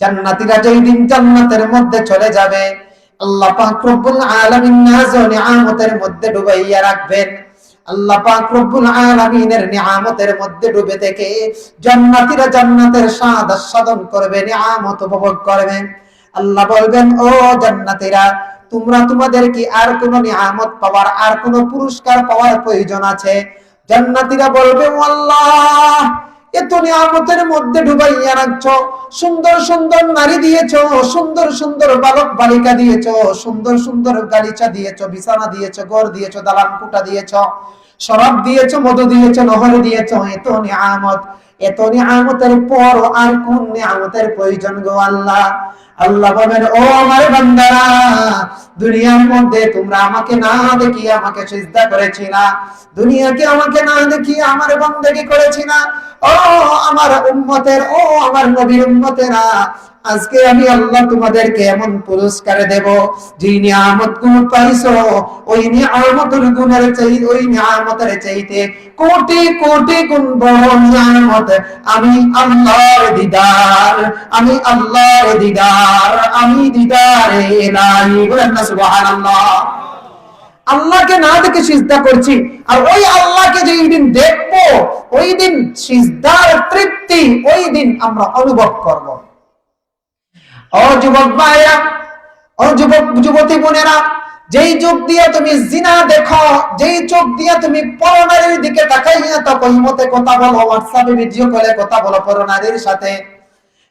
জান্নাতীরা যেই দিন জান্নাতের মধ্যে চলে যাবে, আল্লাহ পাক রব্বুল আলামিন নাজ ও নিয়ামতের মধ্যে ডুবাইয়া রাখবেন। আল্লাহ পাক রব্বুল আলামিনের নিয়ামতের মধ্যে ডুবে থেকে জান্নাতীরা জান্নাতের স্বাদ আস্বাদন করবে, নিয়ামত উপভোগ করবে। আল্লাহ বলবেন, ও জান্নাতীরা, তোমরা তোমাদের কি আর কোন নিয়ামত পাওয়ার, আর কোন পুরস্কার পাওয়ার প্রয়োজন আছে? জান্নাতীরা বলবে, আল্লাহ, এত নিয়ামতের মধ্যে ডুবাইয়া রাখছো, সুন্দর সুন্দর নারী দিয়েছো, সুন্দর সুন্দর বালক বালিকা দিয়েছো, সুন্দর সুন্দর গালিচা দিয়েছো, বিছানা দিয়েছো, ঘর দিয়েছো, দালান কোঠা দিয়েছো, শরাব দিয়েছো, মধু দিয়েছো, নহর দিয়েছো, এত নিয়ামত, এত নিয়ামতের পর আর কোন নিয়ামতের প্রয়োজন গো আল্লাহ? আল্লাহ বলেন, ও আমার বান্দারা, দুনিয়ার মধ্যে তোমরা আমাকে না দেখিয়ে আমাকে সিজদা করেছিলা, দুনিয়াকে আমাকে না দেখিয়ে আমার বন্দেগী করেছিলা। ও আমার উম্মতের, ও আমার নবীর উম্মতেরা, আজকে আমি আল্লাহ তোমাদেরকে এমন পুরস্কার দেব, যে নিয়ামত গুলো পাইছো ওই নিয়ামতের গুণের চাইতে, ওই নিয়ামতের চাইতে কোটি কোটি গুণ বড় নিয়ামত আমি আল্লাহর দিদার, আমি আল্লাহর দিদার, আমি দিদারে ইলাহি। বলেন না সুবহানাল্লাহ। আল্লাহকে না দেখে সিজদা করছি, আর ওই আল্লাহকে যেই দিন দেখবো ওই দিন সিজদার তৃপ্তি ওই দিন আমরা অনুভব করব। ও যুবক ভাইরা, ও যুবতী বোনেরা, যেই চোখ দিয়ে তুমি জিনা দেখো, যেই চোখ দিয়ে তুমি পরনারীর দিকে তাকাইয়া তো কহিমতে কথা বলো, হোয়াটসঅ্যাপে ভিডিও কলে কথা বলো পরনারীর সাথে,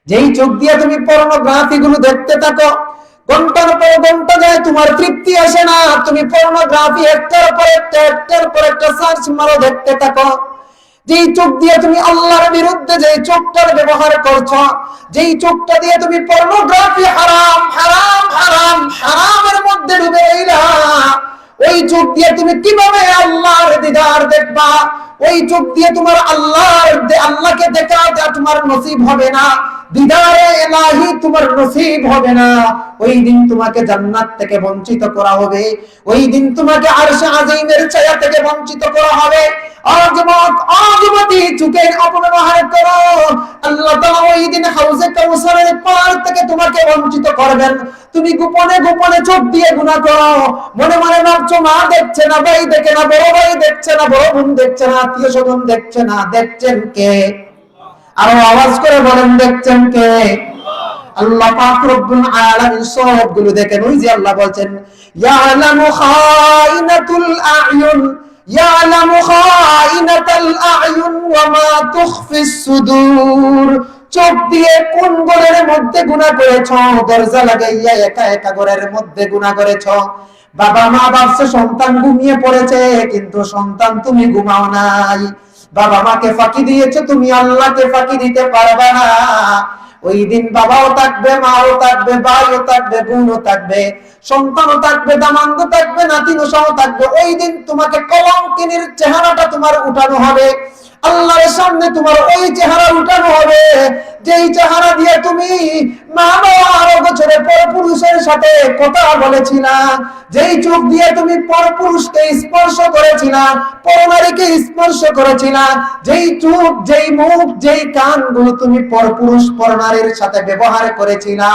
যেই চোখ দিয়ে তুমি পর্নোগ্রাফি গুলো দেখতে থাকো, ঘন্টার পর ঘন্টা যায়, তোমার তৃপ্তি আসে না, তুমি পর্নোগ্রাফি একটার পর একটা সার্চ মারো, দেখতে থাকো। যেই চোখ দিয়ে তুমি আল্লাহর বিরুদ্ধে যেই চোখটার ব্যবহার করছো, যেই চোখটা দিয়ে তুমি পর্নোগ্রাফি হারাম হারাম হারাম হারামের মধ্যে ডুবে গেলা, ওই চোখ দিয়ে তুমি কিভাবে আল্লাহর দিদার দেখবা? ওই চোখ দিয়ে তোমার আল্লাহকে দেখা তোমার নসিব হবে না, দিদারে ইলাহি তোমার নসিব হবে না। ওই দিন তোমাকে জান্নাত থেকে বঞ্চিত করা হবে, ওই দিন তোমাকে আরশে আজিমের ছায়া থেকে বঞ্চিত করা হবে। চোখের অপব্যবহার করো, আল্লাহ তাআলা ওই দিন হাউজে কাউসারের পার থেকে তোমাকে বঞ্চিত করবেন। তুমি গোপনে গোপনে চোখ দিয়ে গুনাহ করো, মনে মনে ভাবছো মা দেখছে না, ভাই দেখে না, বড় ভাই দেখছে না, বড় বোন দেখছে না, আত্মীয় স্বজন দেখছে না, দেখছেন কে? আরো আওয়াজ করে বলেন, দেখছেন কে? আল্লাহ পাক রব্বুল আলামিন সবগুলো দেখেন। ওই যে আল্লাহ বলছেন, ইয়ালামু খাইনাতুল আ'য়ুন, ইয়ালামু খাইনাতাল আ'য়ুন ওয়া মা তুখফিস সুদূর। চোখ দিয়ে কোন ঘরের মধ্যে গুনাহ করেছো, দরজা লাগাইয়া একা একা ঘরের মধ্যে গুনাহ করেছো। বাবা মা ভাবছে সন্তান ঘুমিয়ে পড়েছে, কিন্তু সন্তান তুমি ঘুমাও নাই। বাবা মাকে ফাঁকি দিয়েছো, তুমি আল্লাহকে ফাঁকি দিতে পারবে না। ওই দিন বাবাও থাকবে, মাও থাকবে, ভাইও থাকবে, বোনও থাকবে, সন্তানও থাকবে, দামাঙ্গ থাকবে, নাতিনও সহ থাকবে। ওই দিন তোমাকে কলঙ্কিনীর চেহারাটা তোমার উঠানো হবে, আল্লাহর সামনে তোমার ওই চেহারা উঠানো হবে, যেই চেহারা দিয়ে তুমি আরো বছরে পরপুরুষের সাথে কথা বলেছিলা, যেই চোখ দিয়ে তুমি পরপুরুষকে স্পর্শ করেছিলা, পরনারীকে স্পর্শ করেছিলা, যেই চোখ, যেই মুখ, যেই কানগুলো তুমি পরপুরুষ পরনারীর সাথে ব্যবহার করেছিলা,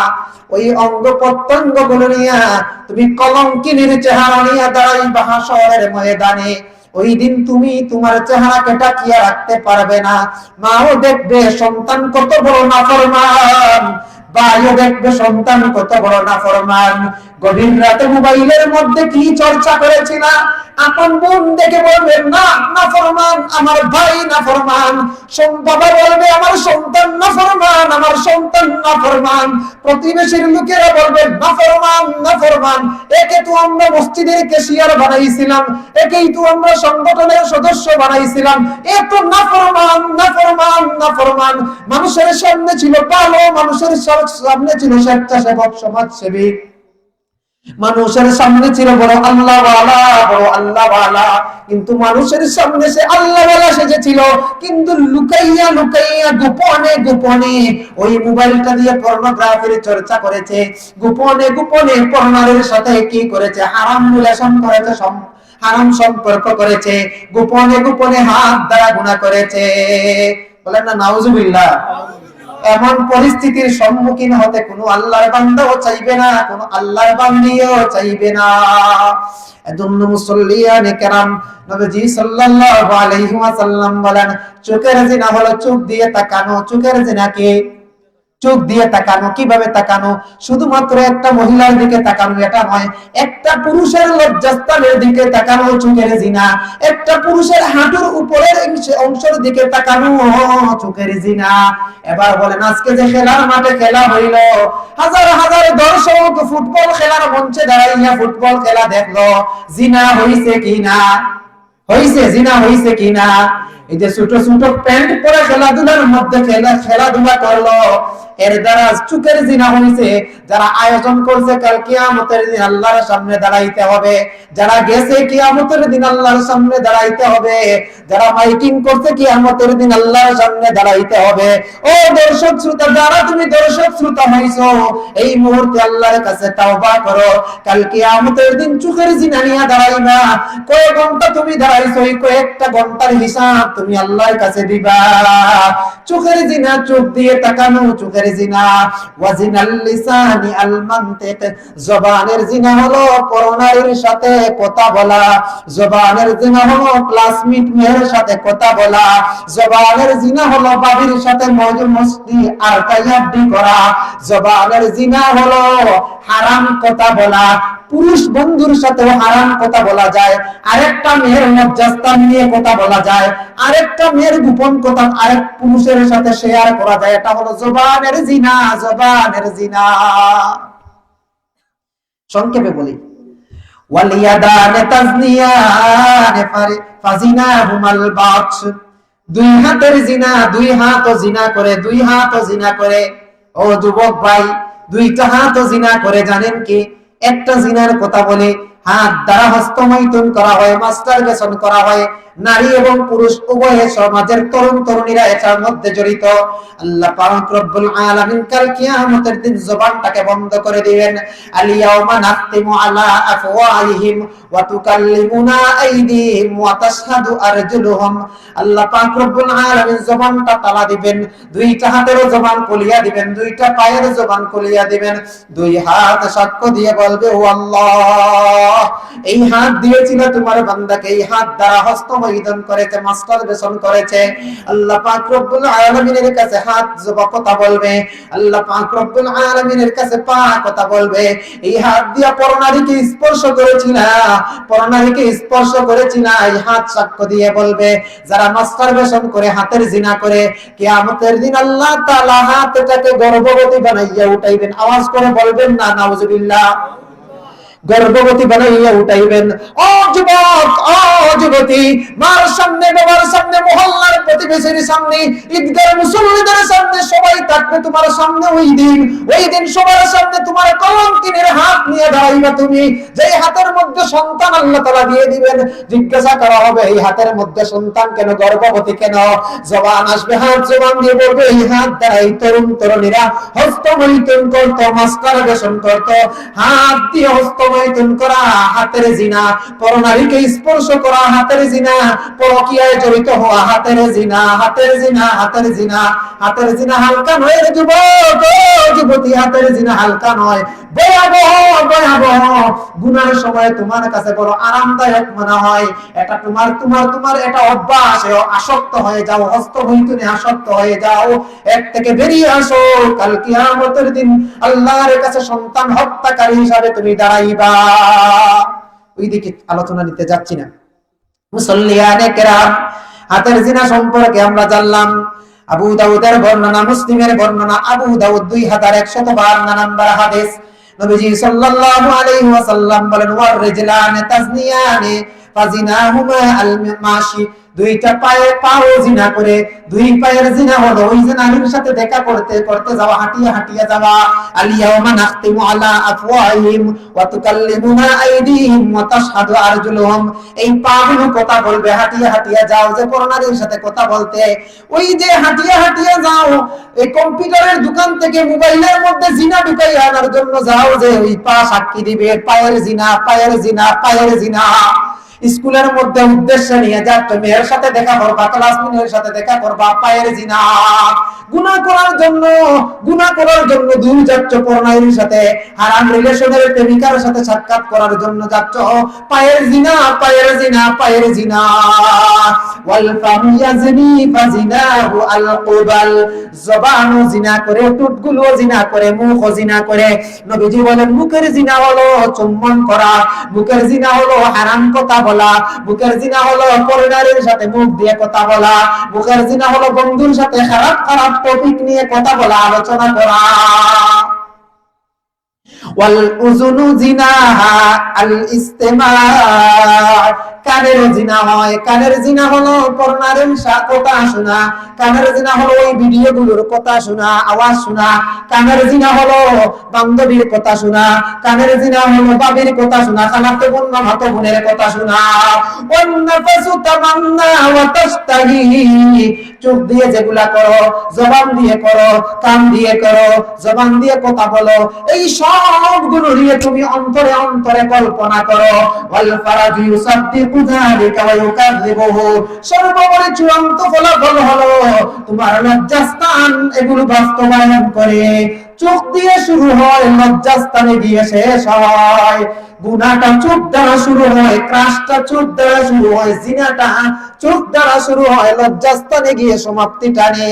ওই অঙ্গ প্রত্যঙ্গ গুলো নিয়ে তুমি কলঙ্কিনীর চেহারা নিয়ে দাঁড়াইবা হাসরের ময়দানে। ওই দিন তুমি তোমার চেহারাকে ঢাকিয়ে রাখতে পারবে না। মাও দেখবে সন্তান কত বড় নাফরমান, ভাইও দেখবে সন্তান কত বড় নাফরমান। গভীর রাতে মোবাইলের মধ্যে কি চর্চা করেছিল, আপন বোন দেখে বলবে না নাফরমান, আমার ভাই নাফরমান। বাবা বলবে আমার সন্তান নাফরমান, আমার সন্তান নাফরমান। প্রতিবেশীর লোকেরা বলবে নাফরমান নাফরমান। একে তো আমরা মসজিদের ক্যাশিয়ার বানাইছিলাম, একেই তো আমরা সংগঠনের সদস্য বানাইছিলাম, এ তো নাফরমান নাফরমান নাফরমান। মানুষের সামনে ছিল ভালো, মানুষের সামনে ছিল স্বেচ্ছাসেবক, সমাজসেবী, মানুষের সামনে ছিল বড় আল্লাহওয়ালা, বড় আল্লাহওয়ালা। কিন্তু মানুষের সামনে সে আল্লাহওয়ালা সেজেছিল, কিন্তু লুকাইয়া লুকাইয়া গোপনে গোপনে ওই মোবাইলটা দিয়ে পর্নোগ্রাফির চর্চা করেছে, গোপনে গোপনে পর্নোর সাথে কি করেছে, হারাম রিলেশন করেছে, হারাম সম্পর্ক করেছে, গোপনে গোপনে হাত দ্বারা গুনাহ করেছে। বলেন না নাউজুবিল্লাহ। এমন পরিস্থিতির সম্মুখীন হতে কোনো আল্লাহর বান্দাও চাইবে না, কোনো আল্লাহর বান্দিও চাইবে না। এজন্য মুসল্লিয়ানে কেরাম নবীজি সাল্লাল্লাহু আলাইহি ওয়াসাল্লাম বলেন, চোখের জিনা হলো চোখ দিয়ে তাকানো। চোখের জিনা কি? চোখ দিয়ে তাকানো। কিভাবে তাকানো? শুধুমাত্র একটা মহিলার দিকে তাকানো এটা নয়, একটা পুরুষের লজ্জাস্থানের দিকে তাকানো চোখের জিনা, একটা পুরুষের হাঁটুর উপরের অংশের দিকে তাকানো চোখের জিনা। এবার বলেন, আজকে যে খেলার মাঠে খেলা হইল, হাজার হাজার দর্শক ফুটবল খেলার মঞ্চে দাঁড়াইয়া ফুটবল খেলা দেখলো, জিনা হইছে কিনা? হইছে জিনা হইছে কিনা? এই যে ছোট ছোট প্যান্ট পরে খেলাধুলার মধ্যে খেলাধুলা করলো, এর দ্বারা চোখের জিনা হইছে। যারা আয়োজন করছে কাল কিয়ামতের দিন আল্লাহর সামনে দাঁড়াইতে হবে, যারা গেছে কিয়ামতের দিন আল্লাহর সামনে দাঁড়াইতে হবে, যারা মাইকিং করছে কিয়ামতের দিন আল্লাহর সামনে দাঁড়াইতে হবে। ও দর্শক শ্রোতা, যারা তুমি দর্শক শ্রোতা হইছো, এই মুহূর্তে আল্লাহর কাছে তাওবা করো। কাল কিয়ামতের দিন চোখের জিনা নিয়ে দাঁড়াইবা। কয় ঘন্টা তুমি দাঁড়াইছো, এই কয়েকটা ঘন্টার হিসাব তুমি আল্লাহর কাছে দিবা। চোখের জিনা চোখ দিয়ে তাকানো চোখের জিনা। ওয়াজিনাল লিসানি আল মানতিক, জবানের জিনা হলো পরনারীর সাথে কথা বলা। জবানের জিনা হলো ক্লাসমেট মেয়ের সাথে কথা বলা। জবানের জিনা হলো বাবির সাথে মौज মস্তি আর কায়াব্বি করা। জবানের জিনা হলো হারাম কথা বলা। পুরুষ বন্ধুর সাথে হারাম কথা বলা যায়, আরেকটা মেয়ের লজ্জাস্থান নিয়ে কথা বলা যায়, আরেকটা মেয়ের গোপন কথা আরেক পুরুষের সাথে শেয়ার করা যায়। এটা হলো জবানের জিনা, জবানের জিনা। সংক্ষেপে বলি, ওয়ালিয়াদানে তাজনিয়ানে ফাজিনাহুমাল বাতশ, দুই হাতের জিনা, দুই হাতও জিনা করে, দুই হাতও জিনা করে। ও যুবক ভাই, দুইটা হাতও জিনা করে, জানেন কি? একটা জিনার কথা বলে হাত দ্বারা হস্তমৈথুন করা হয়, মাস্টারবেশন করা হয়। নারী এবং পুরুষ উভয় সমাজের তরুণ তরুণীরা এটার মধ্যে জড়িত। আল্লাহ পাক রব্বুল আলামিন কাল কিয়ামতের দিন জবানটাকে বন্ধ করে দিবেন। আলিয়াউমা নাখতিমু আলা আফওয়াহিহিম ওয়া তুকাল্লিমুনা আইদিহিম ওয়া তাশহাদু আরজুলুহুম। আল্লাহ পাক রব্বুল আলামিন জবানটা তালা দিবেন, দুইটা হাতেরও জবান খুলিয়া দিবেন, দুইটা পায়ের জবান খুলিয়া দিবেন। দুই হাত সাক্ষ্য দিয়ে বলবে, ও আল্লাহ, এই হাত দিয়েছিল তোমার বান্দাকে, এই হাত দ্বারা হস্তমৈথুন করেছে, মাস্টারবেশন করেছে। আল্লাহ পাক রব্বুল আলামিনের কাছে হাত জবা কথা বলবে, আল্লাহ পাক রব্বুল আলামিনের কাছে পা কথা বলবে। এই হাত দিয়া পরনারীকে স্পর্শ করেছিল, পরনারীকে স্পর্শ করেছিল, এই হাত সাক্ষ্য দিয়ে বলবে। যারা মাস্টারবেশন করে, হাতের জিনা করে, কিয়ামতের দিন আল্লাহ তাআলা হাতটাকে গর্ভবতী বানাইয়া উঠাইবেন। আওয়াজ করে বলবেন না নাউজুবিল্লাহ। গর্ভবতী বানাইয়া উঠাইবেন। ও যুবক, ও যুবতী, মার সামনে, বাবার সামনে, মহল্লার প্রতিবেশীর সামনে, ঈদগার মুসল্লিদের সামনে সবাই থাকবে তোমার সামনে। ওই দিন সবার সামনে তোমার কলঙ্কিনীর হাত নিয়ে দাঁড়াইবা তুমি, যে হাতের মধ্যে সন্তান আল্লাহ তাআলা দিয়ে দিবেন। জিজ্ঞাসা করা হবে, এই হাতের মধ্যে সন্তান কেন, গর্ভবতী কেন? জবান আসবে, হাত জবান দিয়ে বলবে, এই হাত দ্বারা এই তরুণ তরুণীরা হস্তমৈথুন করত, মাস্টারবেশন করত। হাত দিয়ে হস্তমৈথুন করা হাতের জিনা, পরনারীকে স্পর্শ করা হাতের জিনা, পরকীয়ায় জড়িত হওয়া হাতের জিনা, হাতের জিনা, হাতের জিনা। হাতের জিনা হালকা নয় রে যুবক, ও যুবতী, হাতের জিনা হালকা নয়, ভয়াবহ, ভয়াবহ। গুনার সময় তোমার কাছে বড় আরামদায়ক মনে হয়, এটা তোমার তোমার তোমার এটা অভ্যাস, আসক্ত হয়ে যাও, হস্তমৈথুনে আসক্ত হয়ে যাও। এক থেকে বেরিয়ে আসো, কাল কিয়ামতের দিন আল্লাহর কাছে সন্তান হত্যাকারী হিসাবে তুমি দাঁড়াইবা। ওইদিকে আলোচনা নিতে যাচ্ছি না। মুসল্লিয়ানে কেরাম, হাতের জিনা সম্পর্কে আমরা জানলাম। আবু দাউদের বর্ণনা, মুসলিমের বর্ণনা, আবু দাউদ 2152 নম্বর হাদিস। নবীজি সাল্লাল্লাহু আলাইহি ওয়াসাল্লাম বলেন, ওয়ার রিজলান তাজনিয়ানে ফাজিনাহুমা আল মাশি, দুইটা পায়ে পাও জিনা করে। দুই পায়ের জিনা হলো ওই যে নারীর সাথে দেখা করতে করতে যাওয়া, হাঁটিয়ে হাঁটিয়ে যাওয়া। আলিয়াউমা নাখতিমু আলা আফওয়াহিম ওয়া তুকাল্লিমুনা আইদিহিম ওয়া তাশহাদু আরজুলুহুম, এই পাগুলো কথা বলবে। হাঁটিয়ে হাঁটিয়ে যাও যে পরনারীর সাথে কথা বলতে, ওই যে হাঁটিয়ে হাঁটিয়ে যাও, এই কম্পিউটারের দোকান থেকে মোবাইলের মধ্যে জিনা ঢুকাই আনার জন্য যাও, যে ওই পা সাক্ষী দিবে, পায়ের জিনা, পায়ের জিনা, পায়ের জিনা। স্কুলের মধ্যে উদ্দেশ্যে নিয়ে যাচ্ছ, মেয়ের সাথে দেখা করবা, ক্লাসমেটের সাথে দেখা করবা, পায়ের জিনা। গুনাহ করার জন্য, গুনাহ করার জন্য দূর যাচ্ছ, পরনারীর সাথে হারাম রিলেশনের প্রেমিকার সাথে সাক্ষাৎ করার জন্য যাচ্ছ, পায়ের জিনা, পায়ের জিনা, পায়ের জিনা। ওয়াল ফাম ইয়াজনি ফাজিনাহু আল কুবাল, জবানও জিনা করে, ঠোঁটগুলো জিনা করে, মুখও জিনা করে। নবীজি বলেন, মুখের জিনা হলো চুম্বন করা, মুখের জিনা হলো হারাম কথা বলা, মুখের জিনা হলো পরনারীর সাথে মুখ দিয়ে কথা বলা, মুখের জিনা হলো বন্ধুর সাথে খারাপ খারাপ টপিক নিয়ে কথা বলা, আলোচনা করা। ওয়াল উযুনু জিনাহা আল ইস্তিমা, কানের জিনা হয়। কানের জিনা হলো পর্নোর কথা শোনা, কানের জিনা হলো ওই ভিডিওগুলোর কথা শোনা, আওয়াজ শোনা। কানের জিনা হলো বান্ধবীর কথা শোনা, কানের জিনা হলো বাবির কথা শোনা, খালাতো বোন মামাতো বোনের কথা শোনা। ওয়ান নাফসু তামান্না ওয়া তাশতাহি, চোখ দিয়ে যেগুলা করো, জবান দিয়ে করো, কান দিয়ে করো, জবান দিয়ে কথা বলো, এই সবগুলো নিয়ে তুমি অন্তরে অন্তরে কল্পনা করো। ওয়াল ফারাজু ইউসাদ্দিকু যালিকা ওয়া ইউকাযযিবুহু, সর্বোপরি চূড়ান্ত ফলাফল হলো তোমার লজ্জাস্থান এগুলো বাস্তবায়ন করে। চোখ দিয়ে শুরু হয়, লজ্জাস্থানে গিয়ে শেষ হয়। গুনাহটা চোখ দ্বারা শুরু হয়, ক্রাশটা চোখ দ্বারা শুরু হয়, জিনাটা চোখ দ্বারা শুরু হয়, লজ্জাস্থানে গিয়ে সমাপ্তি টানে।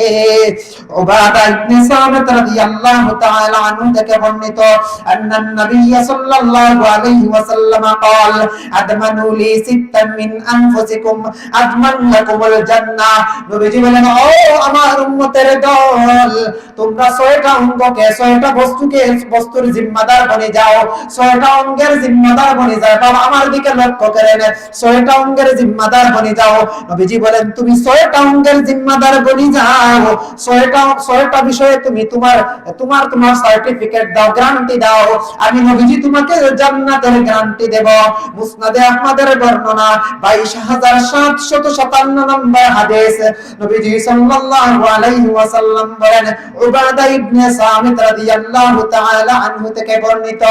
উবাদা ইবনে সামিত রাদিয়াল্লাহু তাআলা আনহু থেকে বর্ণিত, আন্নান নবী সাল্লাল্লাহু আলাইহি ওয়াসাল্লাম قال আদমানু লি সিত্তান মিন আনফুসিকুম আদমান লাকুমুল জান্নাহ। নবীজি বলেন, ও আমার উম্মতের দল, তোমরা 6টা অঙ্গকে, 6টা বস্তুর জিম্মাদার বনে যাও, 6টা অঙ্গের জিম্মাদার বনে যাও। বাবা আমার দিকে লক্ষ্য করেন, 6টা অঙ্গের জিম্মাদার বনে যাও। নবীজি বলেন, তুমি 6টা অঙ্গের জিম্মাদার বনে যাও, 6টা বিষয়ে তুমি তোমার সার্টিফিকেট দাও, গ্যারান্টি দাও, আমি নবীজি তোমাকে জান্নাতের গ্যারান্টি দেব। মুসনাদে আহমদের বর্ণনা 22757 নম্বর হাদিস, নবীজি সাল্লাল্লাহু আলাইহি ওয়াসাল্লাম বলেন, উবাদা ইবনে সামিত রাদিয়াল্লাহু তাআলা আনহু থেকে বর্ণিত,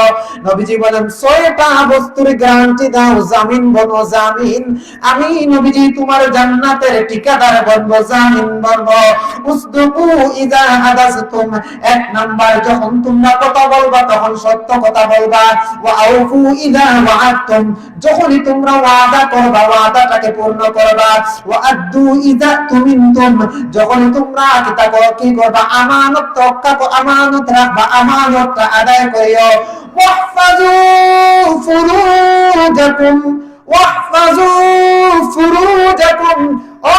নবীজি বলেন, 6টা বস্তুর গ্যারান্টি দাও, জামিন বনো, জামিন, আমি নবীজি তোমার জান্নাতের ঠিকাদার বনবো, জামিন বনবো। উসদুকু ইযা হাদাসতুম, 1 নাম্বার, যখন তোমরা কথা বলবা তখন সত্য কথা বলবা। ওয়া আউফু ইযা ওয়াআদতুম, যখনই তোমরা ওয়াদা করবা ওয়াদাটাকে পূর্ণ করবা। ওয়া আদ্দু ইযা তুমিনতুম, যখনই তোমরা কি করবা আমানত রক্ষা, আমানত রাখবা, আমানতটা আদায় করিও। ওয়াহফাজু ফুরুজাকুম, ওয়াহফাজু ফুরুজাকুম, ও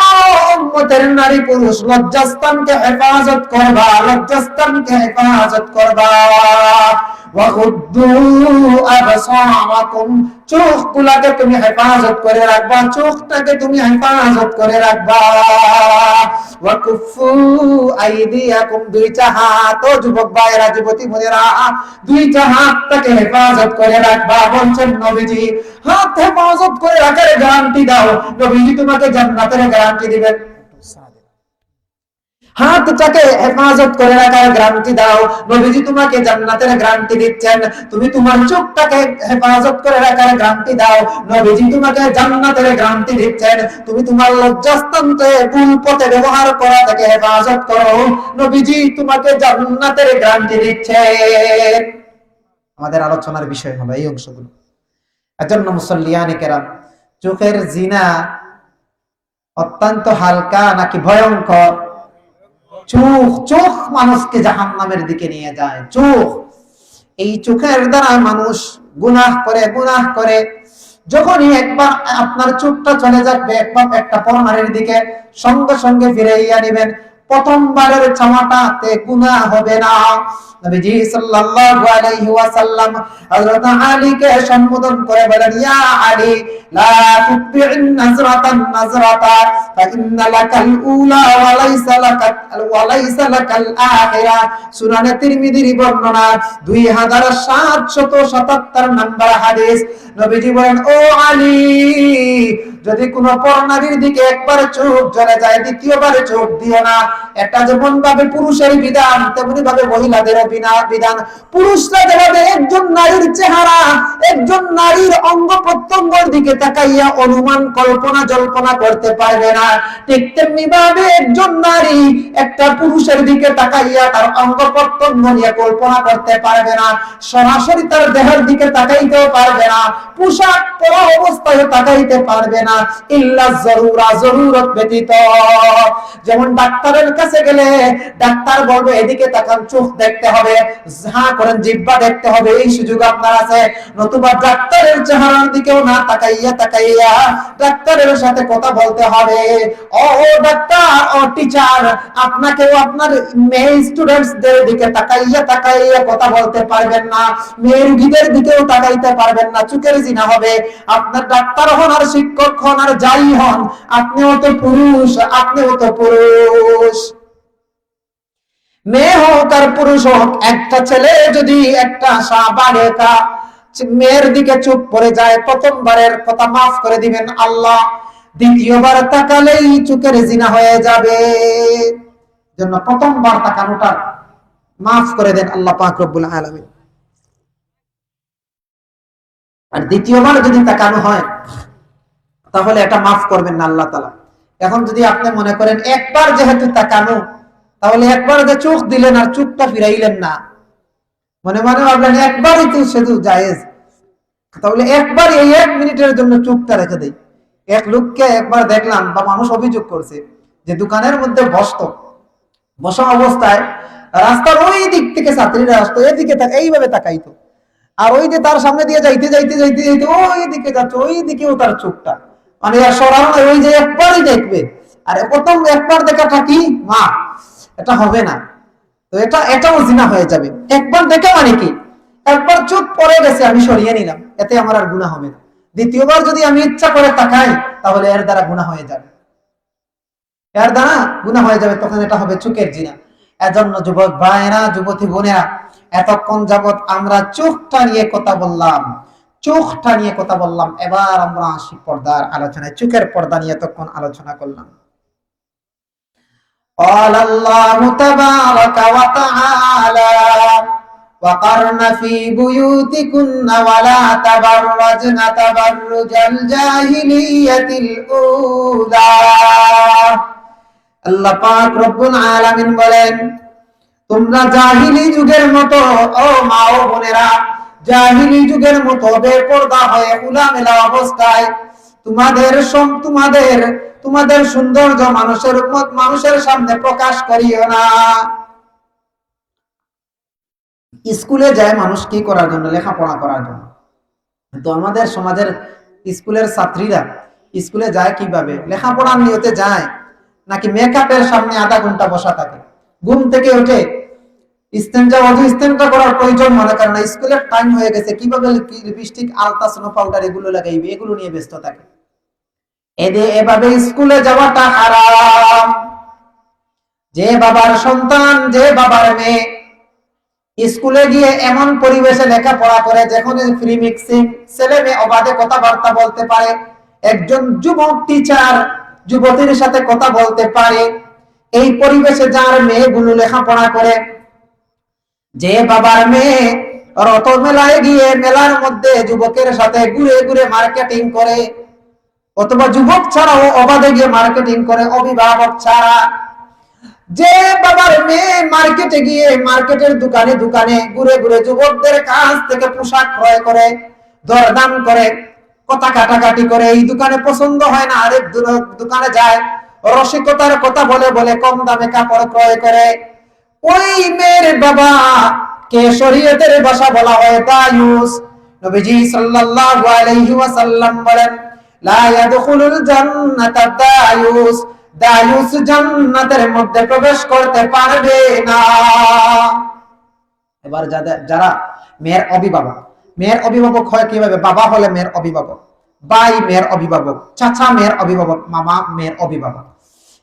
উম্মতের নারী পুরুষ, লজ্জাস্থানকে হেফাজত করবা, লজ্জাস্থানকে হেফাজত করবা। ওয়াগুদ্দু আবসারাকুম, চোখগুলোকে তুমি হেফাজত করে রাখবা, চোখটাকে তুমি হেফাজত করে রাখবা। ওয়াকুফু আইদিয়াকুম, 2টা হাত, ও যুবক ভাইরা, যুবতী বোনেরা, 2টা হাতটাকে হেফাজত করে রাখবা। বলছেন নবীজি, হাত হেফাজত করে রাখার গ্যারান্টি দাও, নবীজি তোমাকে জান্নাতের গ্যারান্টি দিবেন। হাতটাকে হেফাজত করে রাখার গ্যারান্টি দাও, নবীজি তোমাকে জান্নাতের গ্যারান্টি দিচ্ছেন। তুমি তোমার চোখটাকে হেফাজত করে রাখার গ্যারান্টি দাও, নবীজি তোমাকে জান্নাতের গ্যারান্টি দিচ্ছেন। তুমি তোমার লজ্জাস্থানকে ভুল পথে ব্যবহার করা থেকে হেফাজত করো, নবীজি তোমাকে জান্নাতের গ্যারান্টি দিচ্ছেন। আমাদের আলোচনার বিষয় হলো এই অংশগুলো। এজন্য মুসল্লিয়ানে কেরাম, চোখের জিনা অত্যন্ত হালকা নাকি ভয়ঙ্কর? চোখ মানুষকে জাহান্নামের দিকে নিয়ে যায়। চোখ, এই চোখের দ্বারা মানুষ গুনাহ করে। যখনই একবার আপনার চোখটা চলে যাবে একবার একটা পরনারীর দিকে, সঙ্গে সঙ্গে ফিরাইয়া নেবেন, প্রথমবারের চামাটাতে গুনাহ হবে না। নবীজি সাল্লাল্লাহু আলাইহি ওয়াসাল্লাম হযরত আলীকে সম্বোধন করে বলেন, ইয়া আলী, লা তুতি'ন নাজরাতান নাজরাতা ফাইন্না লাকাল উলা ওয়া লাইসা লাকাল আখিরা। সুনানে তিরমিজির বর্ণনা 2777 নম্বর হাদিস। নবীজি বলেন, ও আলী, যদি কোন পরনারীর দিকে একবার চোখ চলে যায়, দ্বিতীয়বার চোখ দিও না। এটা যেমন ভাবে পুরুষের বিধান, তেমনি ভাবে মহিলাদের বিধান। পুরুষরা যেভাবে একজন নারীর চেহারা, একজন নারীর অঙ্গ প্রত্যঙ্গের দিকে তাকাইয়া অনুমান, কল্পনা, জল্পনা করতে পারবে না, ঠিক তেমনি ভাবে একজন নারী একটা পুরুষের দিকে তাকাইয়া তার অঙ্গ প্রত্যঙ্গ নিয়ে কল্পনা করতে পারবে না, সরাসরি তার দেহের দিকে তাকাইতেও পারবে না, পোশাক পরা অবস্থায় তাকাইতে পারবে না, ইল্লা জরুরা, জরুরত ব্যতীত। যেমন ডাক্তারের কাছে গেলে ডাক্তার বলবে এদিকে তাকান, চোখ দেখতে হবে, হা করেন, জিহ্বা দেখতে হবে, এই সুযোগ আপনার আছে। নতুবা ডাক্তার ডাক্তারের চেহারার দিকেও না তাকাইয়া তাকাইয়া ডাক্তারের সাথে কথা বলতে হবে। ও ডাক্তার, ও টিচার, আপনাকেও আপনার মেয়ে স্টুডেন্টসদের দিকে তাকাইয়া তাকাইয়া কথা বলতে পারবেন না, মেয়ে রোগীদের দিকেও তাকাইতে পারবেন না, চোখের জিনা হবে। আপনার ডাক্তার হন আর শিক্ষক হন আর যাই হন, আপনিও তো পুরুষ, আপনিও তো পুরুষ। মেয়ে হোক আর পুরুষ হোক, একটা ছেলে যদি একটা বালিকা মেয়ের দিকে চুপ করে যায়, প্রথমবারের কথা মাফ করে দিবেন আল্লাহ, দ্বিতীয়বার তাকালেই চোখের জিনা হয়ে যাবে। জন্য প্রথমবার তাকানোটা মাফ করে দেন আল্লাহ পাক রব্বুল আলামিন। আর দ্বিতীয়বার যদি তাকানো হয় তাহলে এটা মাফ করবেন না আল্লাহ তাআলা। এখন যদি আপনি মনে করেন একবার যেহেতু তাকানো, তাহলে একবার যে চোখ দিলেন আর চোখটা ফিরাইলেন না, মনে মনে ভাবলেন একবারই তো শুধু জায়েজ, তাহলে একবার এই 1 মিনিটের জন্য চোখটা রেখে দেই। এক লোককে একবার দেখলাম, বা মানুষ অভিযোগ করছে যে দোকানের মধ্যে বসা অবস্থায় রাস্তার ওই দিক থেকে ছাত্রীরা আসতো, এদিকে এইভাবে তাকাইতো, আর ওই যে তার সামনে দিয়ে যাইতে যাইতে যাইতে যাইতে ওই দিকে যাচ্ছে, ওই দিকেও তার চোখটা, মানে সরানো, ওই যে একবারই দেখবে। আর প্রথম একবার দেখাটা কি মা, এটা হবে না, তো এটাও জিনা হয়ে যাবে। একবার দেখা মানে কি, একবার চোখ পড়ে গেছে আমি সরিয়ে নিলাম, এতে আমার আর গুনাহ হবে না। দ্বিতীয়বার যদি আমি ইচ্ছা করে তাকাই তাহলে এর দ্বারা গুনাহ হয়ে যাবে, এর দ্বারা গুনাহ হয়ে যাবে, তখন এটা হবে চোখের জিনা। এজন্য যুবক ভাইরা, যুবতী বোনেরা, এতক্ষণ যাবত আমরা চোখটা নিয়ে কথা বললাম, চোখটা নিয়ে কথা বললাম, এবার আমরা আসি পর্দার আলোচনায়। চোখের পর্দা নিয়ে এতক্ষণ আলোচনা করলাম। قال الله تبارك وتعالى وقرن في بيوتكن ولا تبرجن تبرج الجاهلية الأولى। আল্লাহ পাক রব্বুল আলামিন বলেন, তোমরা জাহিলি যুগের মতো, ও মা ও বোনেরা, জাহিলি যুগের মতো বেপরদা হয়ে উলামেলা অবস্থায় তোমাদের সৌন্দর্য মানুষের সামনে প্রকাশ করিও না। স্কুলে যায় মানুষ কি করার জন্য? লেখাপড়া করার জন্য। তো আমাদের সমাজের স্কুলের ছাত্রীরা স্কুলে যায় কিভাবে? লেখাপড়ার নিয়তে যায়, নাকি মেকআপের সামনে আধা ঘন্টা বসা থাকে, ঘুম থেকে উঠে ইস্তেঞ্জা করার প্রয়োজন মনে করে না, স্কুলের টাইম হয়ে গেছে, কিভাবে লিপস্টিক, আলতা, স্নো পাউডার এগুলো লাগাইবে, এগুলো নিয়ে ব্যস্ত থাকে। এভাবে স্কুলে যাওয়াটা হারাম। যে বাবার সন্তান, যে বাবার মেয়ে স্কুলে গিয়ে এমন পরিবেশে লেখাপড়া করে যেখানে ফ্রি মিক্সিং, ছেলে মেয়ে অবাধে কথাবার্তা বলতে পারে, একজন যুবক টিচার যুবতীর সাথে কথা বলতে পারে, এই পরিবেশে যার মেয়েগুলো লেখাপড়া করে, যে বাবার মেয়ে রত মেলায় গিয়ে মেলার মধ্যে যুবকের সাথে ঘুরে ঘুরে মার্কেটিং করে, অথবা যুবক ছাড়াও অবাধে গিয়ে মার্কেটিং করে, অভিভাবক ছাড়া, যে বাবার মেয়ে মার্কেটে গিয়ে মার্কেটের দোকানে দোকানে ঘুরে ঘুরে যুবকদের কাছ থেকে পোশাক ক্রয় করে, দরদাম করে, কথা কাটাকাটি করে, এই দোকানে পছন্দ হয় না আরেক দোকানে যায়, রসিকতার কথা বলে বলে কম দামে কাপড় ক্রয় করে, ওই মেয়ের বাবা কে শরীয়তের ভাষা বলা হয় দায়ুস। নবীজি সাল্লাল্লাহু আলাইহি ওয়াসাল্লাম বলেন, লা ইয়াদখুলুল জান্নাতা দায়ুস, দায়ুস জান্নাতের মধ্যে প্রবেশ করতে পারবে না। এবার যারা মেয়ের অভিভাবক হয় কিভাবে? বাবা হলে মেয়ের অভিভাবক, ভাই মেয়ের অভিভাবক, চাচা মেয়ের অভিভাবক, মামা মেয়ের অভিভাবক।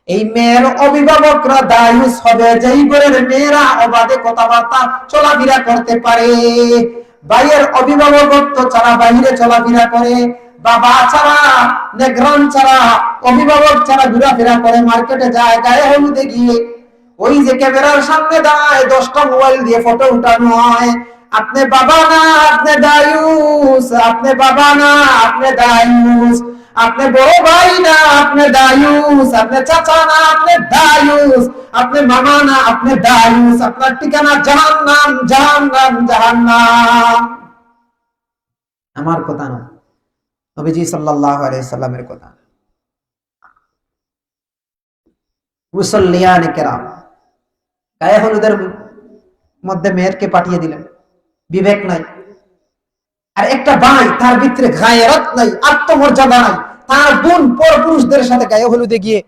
এই মেয়ের অভিভাবকরা দায়ুস হবে যেই ঘরের মেয়েরা অবাধে কথাবার্তা চলাফেরা করতে পারে, ভাইয়ের অভিভাবকত্ব ছাড়া বাইরে চলাফেরা করে, বাবা ছাড়া, নেগ্রান ছাড়া, অভিভাবক ছাড়া ঘোরাফেরা করে, মার্কেটে যায়, গায়ে হলুদে গিয়ে ওই যে ক্যামেরার সামনে দাঁড়ায় 10টা মোবাইল দিয়ে ফটো উঠানো হয়, আপনি বাবা না, আপনি দায়ুস, আপনি বাবা না, আপনি দায়ুস, আপনি বড় ভাই না, আপনি দায়ুস, আপনি চাচা না, আপনি দায়ুস, আপনি মামা না, আপনি দায়ুস, আপনার ঠিকানা জাহান্নাম, জাহান্নাম, জাহান্নাম। আমার কথা না, নবীজি সাল্লাল্লাহু আলাইহি সাল্লামের কথা। মুসল্লিয়ানে কেরাম, গায়ে হলুদের মধ্যে মেয়েরকে পাঠিয়ে দিলেন, বিবেক নাই। আর একটা ভাই তার ভিতরে গায়রত নাই, আত্মমর্যাদা নাই, তার বোন পরপুরুষদের সাথে গায়ে হলুদে গিয়ে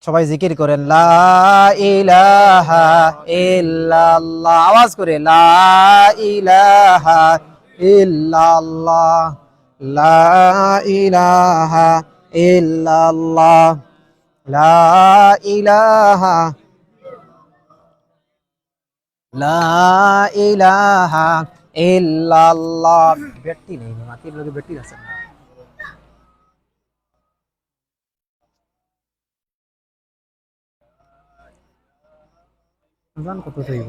সবাই জিকির করেন লা ইলাহা ইল্লাল্লাহ, আওয়াজ করে লা ইলাহা ইল্লাল্লাহ, লা ইলাহা ইল্লাল্লাহ, লা ইলাহা, লা ইলাহা ইল্লাল্লাহ। ব্যক্তি নেই, বাকি লোকে ব্যক্তি আছে না। জান কত চাইব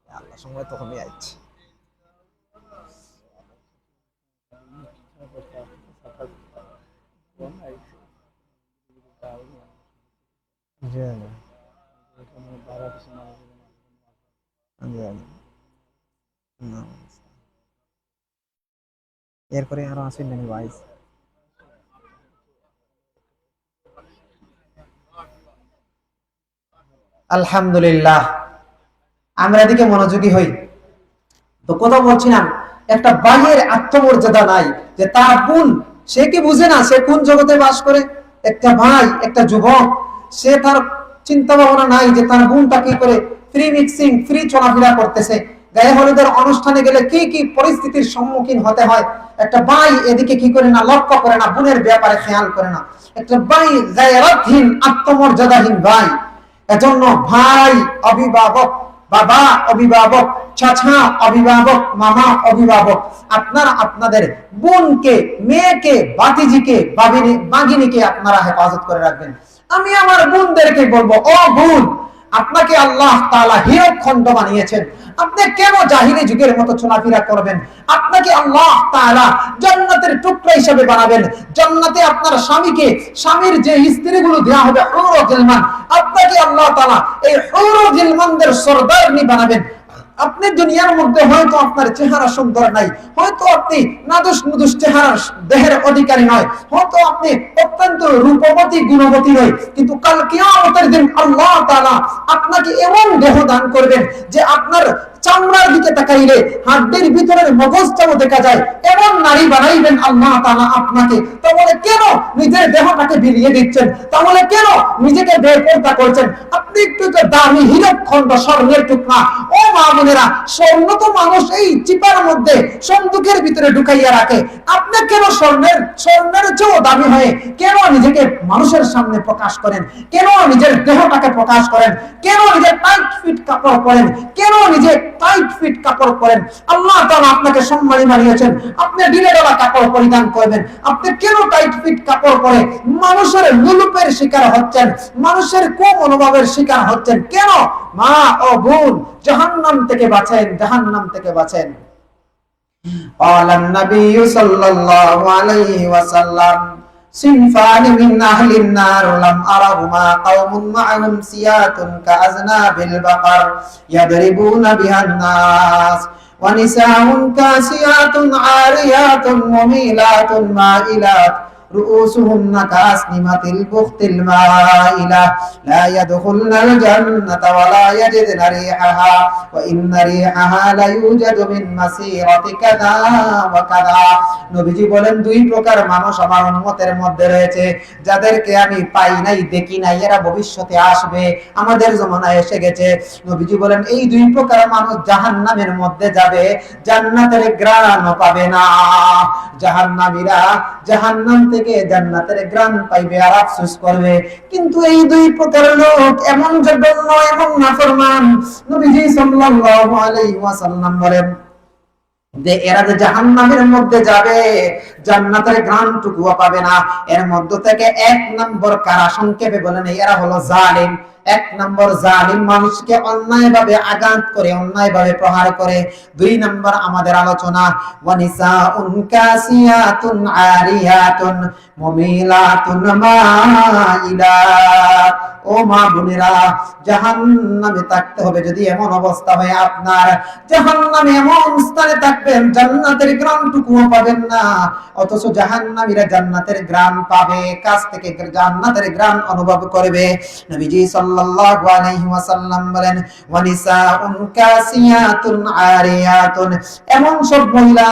আল্লাহ, সময় তো কমে যাচ্ছে। এরপরে আরো আসেন নানি ভাইস। আলহামদুলিল্লাহ, আমরা এদিকে মনোযোগী হই। তো কথা বলছিলাম, একটা ভাইয়ের আত্মমর্যাদা নাই, যে তার বোন, সে কি বুঝে না সে কোন জগতে বাস করে? একটা ভাই, একটা যুবক, সে তার চিন্তা ভাবনা নাই যে তার বোনটা কি করে ফ্রি মিক্সিং, ফ্রি চলাফেরা করতেছে, গায়ে হলুদের অনুষ্ঠানে গেলে কি কি পরিস্থিতির সম্মুখীন হতে হয়। একটা ভাই এদিকে কি করে না, লক্ষ্য করে না, বোনের ব্যাপারে খেয়াল করে না। একটা ভাই গায়রতহীন, আত্মমর্যাদাহীন ভাই। এজন্য ভাই অভিভাবক, বাবা অভিভাবক, চাচা অভিভাবক, মামা অভিভাবক, আপনারা আপনাদের বোনকে, মেয়েকে, ভাতিজিকে, বাগিনীকে আপনারা হেফাজত করে রাখবেন। আমি আমার বোনদেরকে বলবো, ও বোন, আপনাকে আল্লাহ তাআলা হীরকখণ্ড বানিয়েছেন, আপনি কেন জাহিলি যুগের মতো চলাফেরা করবেন? আপনাকে আল্লাহ তাআলা জান্নাতের টুকরা হিসেবে বানাবেন। জান্নাতে আপনার স্বামীকে, স্বামীর যে স্ত্রীগুলো দেওয়া হবে হুর ও গিলমান, আপনাকে আল্লাহ তাআলা এই হুর ও গিলমানদের সরদারনি বানাবেন। আপনি দুনিয়ার মধ্যে হয়তো আপনার চেহারা সুন্দর নাই, হয়তো আপনি নাদুস নুদুস চেহারার দেহের অধিকারী নয়, হয়তো আপনি অত্যন্ত রূপবতী গুণবতী নয়, কিন্তু কাল কিয়ামতের দিন আল্লাহ তাআলা আপনাকে এমন দেহ দান করবেন যে আপনার চামড়ার দিকে তাকাইলে হাড়ের ভিতরের মগজটাও দেখা যায়, এমন নারী বানাইবেন আল্লাহ তাআলা আপনাকে। তাহলে কেন নিজের দেহটাকে বিলিয়ে দিচ্ছেন? তাহলে কেন নিজেকে বেপরদা করছেন? আপনি একটু দামি হীরকখণ্ড, স্বর্ণের টুকরা। ও মা বোনেরা, স্বর্ণ তো মানুষ এই চিপার মধ্যে সন্দুকের ভিতরে ঢুকাইয়া রাখে, আপনি কেন স্বর্ণের চেয়েও দামি হয়ে কেন নিজেকে মানুষের সামনে প্রকাশ করেন? কেন নিজের দেহটাকে প্রকাশ করেন? কেন নিজের টাইট ফিট কাপড় পরেন? কেন নিজে টাইট ফিট কাপড় পরেন? আল্লাহ তাআলা আপনাকে সম্মানী বানিয়েছেন, আপনি ঢিলেঢালা কাপড় পরিধান করবেন। আপনি কেন টাইট ফিট কাপড় পরে মানুষের লুলুপের শিকার হচ্ছেন, মানুষের কুমনোভাবের শিকার হচ্ছেন কেন? মা ও বোন, জাহান্নাম থেকে বাঁচেন, জাহান্নাম থেকে বাঁচেন। قال النبي صلى الله عليه وسلم صنفان من أهل النار لم أرهما قوم معهم سيات كأذناب البقر يضربون بها الناس ونساء كاسيات عاريات مميلات مائلات رؤوسهن كأسنمة البخت المائلة لا يدخلن الجنة ولا يجدن ريحها وإن ريحها لا يوجد من مسيرة كذا وكذا। নবীজি বলেন, দুই প্রকার মানুষ আমার উম্মতের মধ্যে রয়েছে, যাদেরকে আমি পাই নাই, দেখি নাই, এরা ভবিষ্যতে আসবে, আমাদের জমানায় এসে গেছে। নবীজি বলেন, এই দুই প্রকার মানুষ জাহান্নামের মধ্যে যাবে, জান্নাতের ঘ্রাণও পাবে না। জাহান্নামীরা জাহান্নাম থেকে জান্নাতের ঘ্রাণ পাইবে আর আফসোস করবে। কিন্তু এই দুই প্রকার লোক এমন জঘন্য, এমন নাফরমান, নবীজি সাল্লাল্লাহু আলাইহি ওয়াসাল্লাম বলেন যে এরা যে জাহান্নামের মধ্যে যাবে, জান্নাতের ঘ্রাণটুকুও পাবে না। এর মধ্য থেকে এক নম্বর কারা, সংক্ষেপে বলেন, এরা হলো জালিম। এক নম্বর জালিম, মানুষকে অন্যায়ভাবে আঘাত করে, অন্যায়ভাবে প্রহার করে। দুই নম্বর আমাদের আলোচনা, ওয়ানিসাউন কাসিয়াতুন আরিয়াতুন মুমিলাতুন মাইলাত। ও মা বোনেরা, জাহান্নামে থাকতে হবে যদি এমন অবস্থা হয় আপনার, জাহান্নামে এমন স্থানে থাকবেন জান্নাতের ঘ্রাণটুকুও পাবেন না, অথচ জাহান্নামীরা জান্নাতের ঘ্রাণ পাবে, কাছ থেকে জান্নাতের ঘ্রাণ অনুভব করবে। নবীজি সাল্লাল্লাহু আলাইহি ওয়াসাল্লাম বলেন, ওয়া নিসাউন কাসিয়াতুন আরিয়াতুন, এমন সব মহিলা,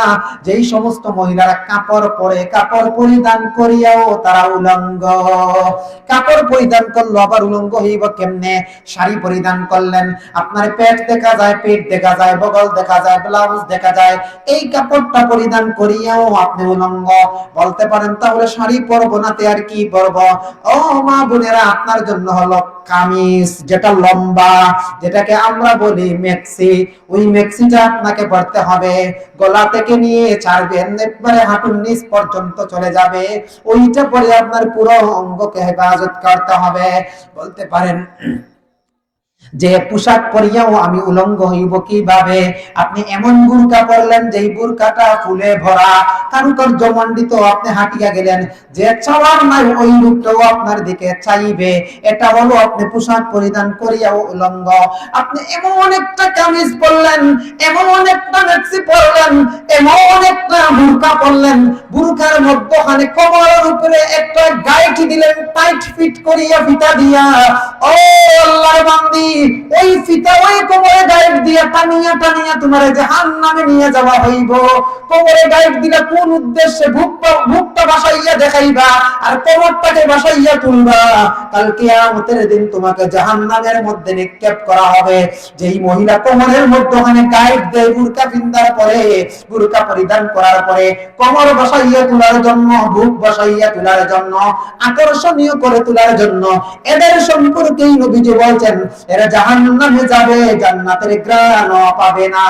যেই সমস্ত মহিলারা কাপড় পরে, কাপড় পরিধান করিয়াও তারা উলঙ্গ। কাপড় পরিধান করলো আবার উলঙ্গ হইব কেমনে? শাড়ি পরিধান করলেন, আপনার পেট দেখা যায়, পেট দেখা যায়, বগল দেখা যায়, ব্লাউজ দেখা যায়, এই কাপড়টা পরিধান করিয়াও আপনি উলঙ্গ। বলতে পারেন তাহলে শাড়ি পরবো না তে আর কি পরবো? ও মা বোনেরা, আপনার জন্য হলো কামিজ, যেটা লম্বা, যেটাকে আমরা বলি মেক্সি, ওই মেক্সিটা আপনাকে পরতে হবে। গলা থেকে নিয়ে ছাড়বেন একবারে হাঁটুর নিচ পর্যন্ত চলে যাবে, ওইটা পরে আপনার পুরো অঙ্গকে হেফাজত করতে হবে। বলতে পারেন যে পোশাক পরিয়াও আমি উলঙ্গ হইব কিভাবে? আপনি এমন বুরকা পরলেন যেই বুরকাটা ফুলে ভরা, কারুকার্য মণ্ডিত, আপনি হাঁটিয়া গেলেন, যে চাওয়ার নাই ওই লোকটাও আপনার দিকে চাইবে। এটা হলো আপনি পোশাক পরিধান করিয়াও উলঙ্গ। আপনি এমন একটা কামিজ পরলেন, এমন একটা মেক্সি পরলেন, এমন একটা বুরকা পরলেন, বুরকার মধ্যখানে কোমরের উপরে একটা গাইটি দিলেন টাইট ফিট করিয়া, ফিতা দিয়া। ও আল্লাহর বান্দি, ওই ফিতা ওই কোমরে গায়েব দিয়া টানিয়া টানিয়া তোমার জাহান্নামে নিয়ে যাওয়া হইব। কোমরে গায়েব দিলে কোন উদ্দেশ্যে? ভুকটা বাসাইয়া দেখাইবা আর কোমরটাকে বাসাইয়া তুলবা। কাল কিয়ামতের দিন তোমাকে জাহান্নামের মধ্যে নিক্ষেপ করা হবে। যেই মহিলা কোমরের মধ্যখানে গায়েব দেয় বুরকা পিন্দার পরে, বুরকা পরিধান করার পরে, কোমর বাসাইয়া তোলার জন্য, বুক বাসাইয়া তোলার জন্য, আকর্ষণীয় করে তোলার জন্য, এদের সম্পর্কেই নবীজি বলছেন এরা জাহান্নামে যাবে, জান্নাতের ঘ্রাণ পাবে না।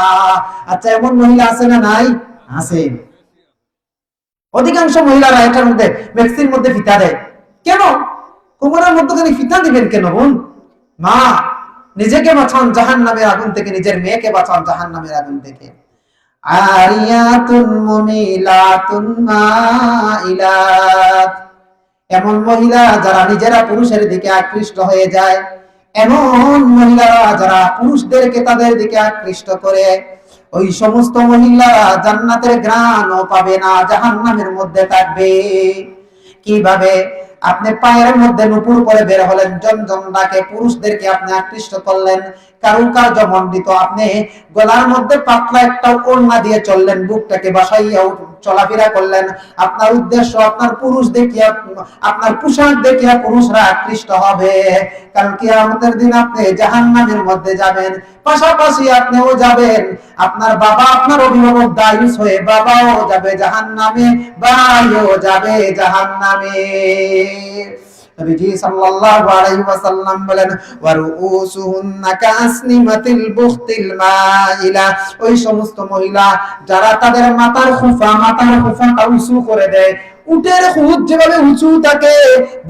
আচ্ছা, এমন মহিলা আছে না নাই? আছে। অধিকাংশ মহিলারা এটার মধ্যে মেক্সির মধ্যে ফিতা দেয়। কেন? কোমরের মধ্যখানে ফিতা দিবেন কেন বোন? মা, নিজেকে বাঁচান জাহান্নামের আগুন থেকে, নিজের মেয়েকে বাঁচান জাহান্নামের আগুন থেকে। আরিয়াতুন মুমিলাতুন মাইলাত, এমন মহিলা যারা নিজেরা পুরুষের দিকে আকৃষ্ট হয়ে যায়, এমন মহিলারা যারা পুরুষদেরকে তাদের দিকে আকৃষ্ট করে, ওই সমস্ত মহিলারা জান্নাতের ঘ্রাণও পাবে না, জাহান্নামের মধ্যে থাকবে। কিভাবে? আপনি পায়ের মধ্যে নুপুর করে বের হলেন, জনজন ডাকে, পুরুষদেরকে আপনি আকৃষ্ট করলেন, কারুকার্য মণ্ডিত, আপনি গলার মধ্যে পাতলা একটা ওড়না দিয়ে চললেন, বুকটাকে বাসাইয়া চলাফেরা করলেন, আপনার উদ্দেশ্য আপনার পুরুষ দেখিয়া, আপনার পোশাক দেখিয়া পুরুষরা আকৃষ্ট হবে। কারণ কিয়ামতের দিন আপনি জাহান্নামের মধ্যে যাবেন, পাশাপাশি আপনিও যাবেন, আপনার বাবা, আপনার অভিভাবক দায়ুস হয়ে বাবাও যাবে জাহান্নামে, ভাইও যাবে জাহান্নামে। নবীজি সাল্লাল্লাহু আলাইহি ওয়াসাল্লাম বলেন, ওয়া রুউসুহুন্না কাসনিমাতিল বুখতিল মাইলা, ওই সমস্ত মহিলা যারা তাদের মাথার খোফাটা উঁচু করে দেয়, উটের খুদ যেভাবে উঁচু থাকে,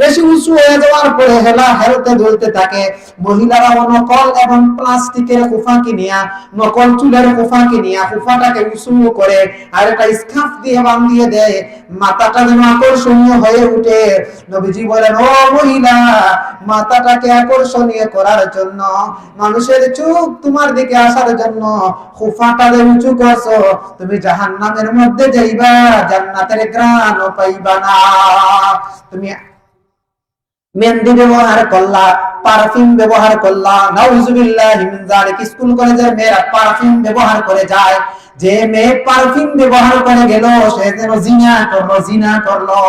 বেশি উঁচু হয়ে যাওয়ার পরে হেলতে দুলতে থাকে, মহিলারা নকল এবং প্লাস্টিকের খোফা কিনিয়া, নকল চুলের খোফা কিনিয়া খোফাটাকে উঁচু করে আর একটা স্কার্ফ দিয়ে বাঁধিয়ে দেয়, মাথাটা যেন আকর্ষণীয় হয়ে উঠে। নবীজি বলেন, ও মহিলা, মাথাটাকে আকর্ষণীয় করার জন্য, মানুষের চোখ তোমার দিকে আসার জন্য খোফাটা উঁচু করছো, তুমি জাহান্নামের মধ্যে যাইবা, জান্নাতের ঘ্রাণ পাইবা না। তুমি মেহেন্দি ব্যবহার করলা, পারফিউম ব্যবহার করলা, নাউজুবিল্লাহি মিন যালিক। স্কুল কলেজের মেয়েরা পারফিউম ব্যবহার করে যায়, যে মেয়ে পারফিউম ব্যবহার করে গেল সে যেন জিনা করলো।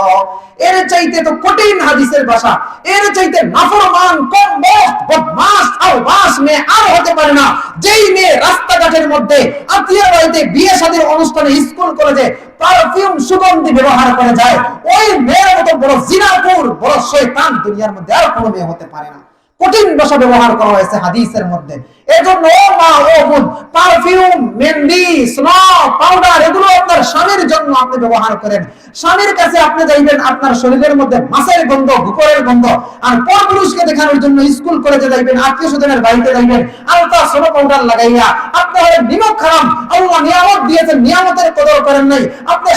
এর চাইতে তো কঠিন হাদিসের ভাষা, এর চাইতে নাফরমান, কমবক্ত, বদমাশ, আলবাস মেয়ে আর হতে পারে না। যেই মেয়ে রাস্তাঘাটের মধ্যে, আত্মীয় বাড়িতে, বিয়ে শাদীর অনুষ্ঠানে, স্কুল কলেজে পারফিউম সুগন্ধি ব্যবহার করে যায়, ওই মেয়ের মতো বড় জিনাকুর, বড় শয়তান দুনিয়ার মধ্যে আর কোনো মেয়ে হতে পারে না। কঠিন ভাষা ব্যবহার করা হয়েছে হাদিসের মধ্যে। এজন্য ও মা ও বোন, পারফিউম, মেহেন্দি, স্নো, পাউডার এগুলো আপনার স্বামীর জন্য আপনি ব্যবহার করেন। স্বামীর কাছে আপনি যাইবেন আপনার শরীরের মধ্যে মাছের গন্ধ, গোবরের গন্ধ, আর পরপুরুষকে দেখানোর জন্য স্কুল কলেজে যাইবেন, আত্মীয় স্বজনের বাড়িতে যাইবেন, আলতা সোনো পাউডার লাগাইয়া আপনি হলেন নিমক হারাম। আল্লাহ নিয়ামত দিয়েছেন, নিয়ামতের কদর করেন নাই। আপনি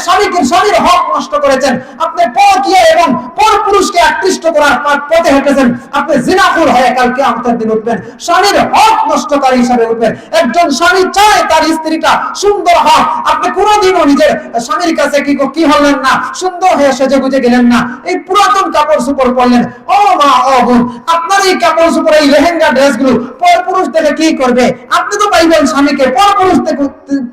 স্বামীর হক নষ্ট করেছেন, আপনি পরকীয়া এবং পরপুরুষকে আকৃষ্ট করার পথে হেঁটেছেন, আপনি জিনাখোর হয়ে কাল কিয়ামতের দিন উঠবেন, স্বামীর হক নষ্টকারী হিসাবে উঠবেন। একজন স্বামী চায় তার স্ত্রীটা সুন্দর হোক, আপনি কোনোদিনও নিজের স্বামীর কাছে কি হলেন না, সুন্দর হয়ে সেজে গুজে গেলেন না, এই পুরাতন কাপড় চোপড় পরলেন। ও মা ও বোন, আপনার এই কাপড় চোপড়, এই লেহেঙ্গা ড্রেসগুলো পরপুরুষ থেকে কি করবে? আপনি তো পাইবেন স্বামীকে,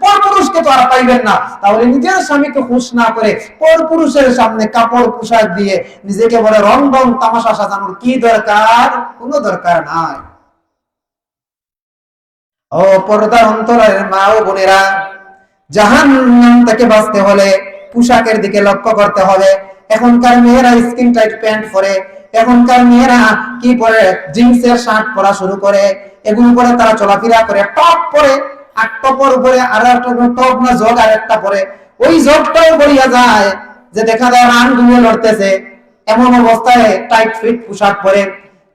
পরপুরুষকে তো আর পাইবেন না। তাহলে নিজের স্বামীকে খুশ না করে পরপুরুষের সামনে কাপড় পোশাক দিয়ে নিজেকে বলে রং রং তামাশা সাজানোর কি দরকার? কোনো দরকার নাই। ও পর্দার অন্তরের মা ও বোনেরা, জাহান্নাম থেকে বাঁচতে হলে পোশাকের দিকে লক্ষ্য করতে হবে। এখনকার মেয়েরা স্কিন টাইট প্যান্ট পরে, এখনকার মেয়েরা কি পরে, জিন্সের শার্ট পরা শুরু করে, এগুলো পরে তারা চলাফেরা করে, টপ পরে, আর টপর উপরে আর একটা টপ না জগ আর একটা পরে, ওই জগটাও পরিয়া যায় যে দেখা যায় রান ঘুমিয়ে লড়তেছে, এমন অবস্থায় টাইট ফিট পোশাক পরে।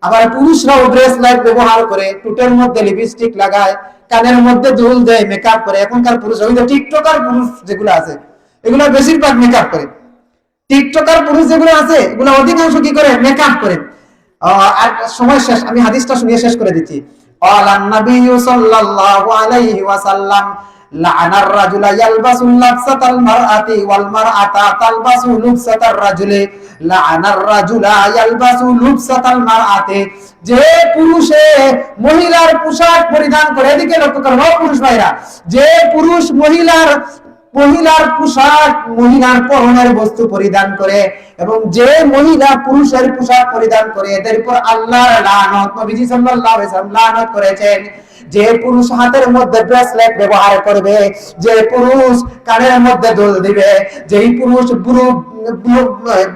আবার পুরুষরাও ড্রেস লাইট ব্যবহার করে, টুটের মধ্যে লিপস্টিক লাগায়, কানের মধ্যে দুল দেয়, মেকআপ করে। এখনকার পুরুষ, ওই যে টিকটকার পুরুষ যেগুলো আছে, এগুলো বেশিরভাগ মেকআপ করে। টিকটকার পুরুষ যেগুলো আছে, এগুলো অধিকাংশ কি করে? মেকআপ করে। আর সময় শেষ, আমি হাদিসটা শুনিয়ে শেষ করে দিচ্ছি। আলান নবী সাল্লাল্লাহু আলাইহি ওয়াসাল্লাম লা'নার রাজুলা ইয়ালবাসু লাবসাতাল মারআতি ওয়াল মারআতা তালবাসু লুবসাতার রাজুলি লা'নার রাজুলা ইয়ালবাসু লুবসাতাল মারআতি। যে পুরুষে মহিলার পোশাক পরিধান করে, এদিকে লক্ষ্য করো পুরুষ ভাইরা, যে পুরুষ মহিলার পোশাক, মহিলার পরনের বস্তু পরিধান করে, এবং যে মহিলা পুরুষের পোশাক পরিধান করে, এদের উপর আল্লাহর লানত, নবীজি সাল্লাল্লাহু আলাইহি ওয়াসাল্লাম লানত করেছেন। যে পুরুষ হাতের মধ্যে ব্রেসলেট ব্যবহার করবে, যে পুরুষ কানের মধ্যে দুল দিবে, যেই পুরুষ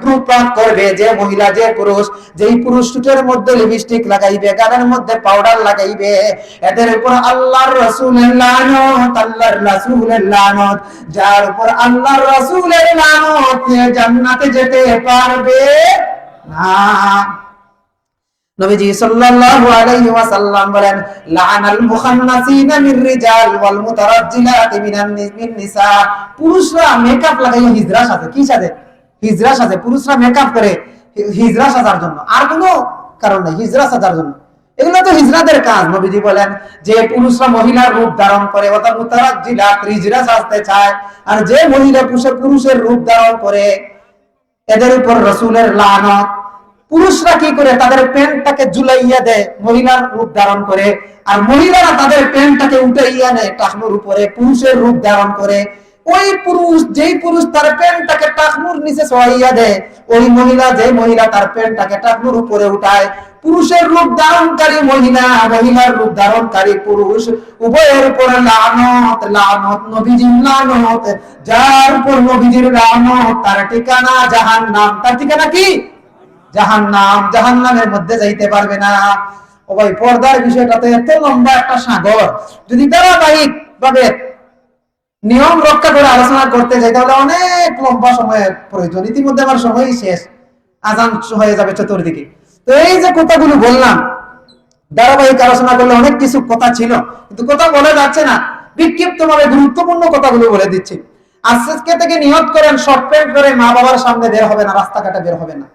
ব্রু প্লাক করবে, যে মহিলা, যে পুরুষ, যেই পুরুষ চুলের মধ্যে লিপস্টিক লাগাইবে, গালের মধ্যে পাউডার লাগাইবে, এদের উপর আল্লাহর রাসূলের লানত, আল্লাহর রাসূলের লানত। যার উপর আল্লাহর রাসূলের লানত, জান্নাতে যেতে পারবে না। নবীজি সাল্লাল্লাহু আলাইহি ওয়াসাল্লাম বলেন, লা'নাল মুখান্নাসিনা মির রিজাল ওয়াল মুতারাজ্জিলাতি মিনান নিসা। পুরুষরা মেকআপ লাগাইয়া হিজরা সাজে, কি সাজে? হিজরা সাজে। পুরুষরা মেকআপ করে হিজরা সাজার জন্য, আর কোনো কারণ নাই, হিজরা সাজার জন্য। এগুলো তো হিজরাদের কাজ। নবীজি বলেন যে পুরুষরা মহিলার রূপ ধারণ করে, অর্থাৎ মুতারাজ্জিলাত হিজরা সাজতে চায়, আর যে মহিলা পুরুষের রূপ ধারণ করে, এদের উপর রাসূলের লানত। পুরুষরা কি করে? তাদের প্যান্টটাকে ঝুলাইয়া দেয়, মহিলার রূপ ধারণ করে, আর মহিলারা তাদের প্যান্টটাকে উঠাইয়া নেয় টাকনুর উপরে, পুরুষের রূপ ধারণ করে। ওই পুরুষ, যেই পুরুষ তার প্যান্টটাকে টাকনুর নিচে সরাইয়া দেয়, ওই মহিলা, যে মহিলা তার প্যান্টটাকে টাকনুর উপরে উঠায়, পুরুষের রূপ ধারণকারী মহিলা, মহিলার রূপ ধারণকারী পুরুষ, উভয়ের উপর লানত, লানত, নবীজির লানত। যার উপর নবীজির লানত, তার ঠিকানা জাহান্নাম। তার ঠিকানা কি? জাহান্নাম। জাহান্নামের মধ্যে যাইতে পারবে না। ও ভাই, পর্দার বিষয়টাতে এত লম্বা একটা সাগর, যদি ধারাবাহিক ভাবে নিয়ম রক্ষা করে আলোচনা করতে যাই, তাহলে অনেক লম্বা সময়ের প্রয়োজন। ইতিমধ্যে আমার সময়ই শেষ, আজান হয়ে যাবে চতুর্দিকে। তো এই যে কথাগুলো বললাম, ধারাবাহিক আলোচনা করলে অনেক কিছু কথা ছিল, কিন্তু কথা বলা যাচ্ছে না। বিক্ষিপ্ত ভাবে গুরুত্বপূর্ণ কথাগুলো বলে দিচ্ছি। আজকে থেকে নিয়ত করেন, শর্ট প্যান্ট করে মা বাবার সামনে বের হবে না, রাস্তাঘাটে বের হবে না।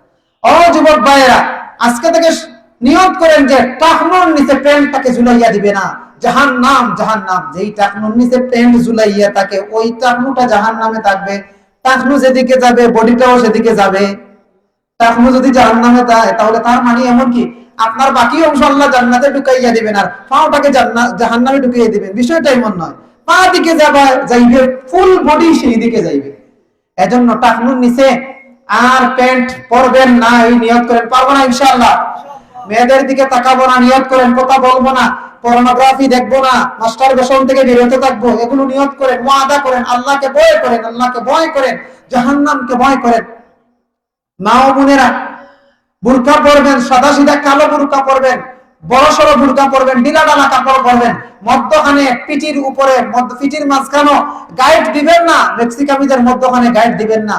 ও যুবক ভাইয়েরা, আজকে থেকে নিয়ত করেন যে টাকনুর নিচে প্যান্টটাকে ঝুলাইয়া দিবে না। জাহান্নাম, জাহান্নাম। যেই টাকনুর নিচে প্যান্ট ঝুলাইয়া থাকে, ওই টাকনুটা জাহান্নামে থাকবে। টাকনু যেদিকে যাবে, বডিটাও সেদিকে যাবে। টাকনু যদি জাহান্নামে যায়, তাহলে তার মানে এমন কি আপনার বাকি অংশ আল্লাহ জান্নাতে ঢুকাইয়া দিবেন, আর পাওটাকে জাহান্নামে ঢুকিয়ে দিবেন। বিষয়টা এমন নয়, পা দিকে যাইবে, ফুল বডি সেই দিকে যাইবে। এজন্য টাকনুর নিচে আর প্যান্ট পরবেন না, এই নিয়ত করেন। পারবো না ইনশাআল্লাহ। মেয়েদের দিকে তাকাবো না, নিয়ত করেন। কথা বলবো না, পর্নোগ্রাফি দেখবো না, মাস্টার বেশন থেকে বিরত থাকবো, এগুলো নিয়ত করেন, ওয়াদা করেন। আল্লাহকে ভয় করেন, আল্লাহকে ভয় করেন, জাহান্নামকে ভয় করেন। মা ও বোনেরা, বুরকা পরবেন, সাদা সিধা কালো বুরকা পরবেন। বড় সড়ো বুরকা পরবেন, ঢিলা ঢালা কাপড় পরবেন, মধ্যখানে পিঠির উপরে পিঠির মাঝখানে গাইড দিবেন না, মেক্সিকামিদের মধ্যখানে গাইড দিবেন না,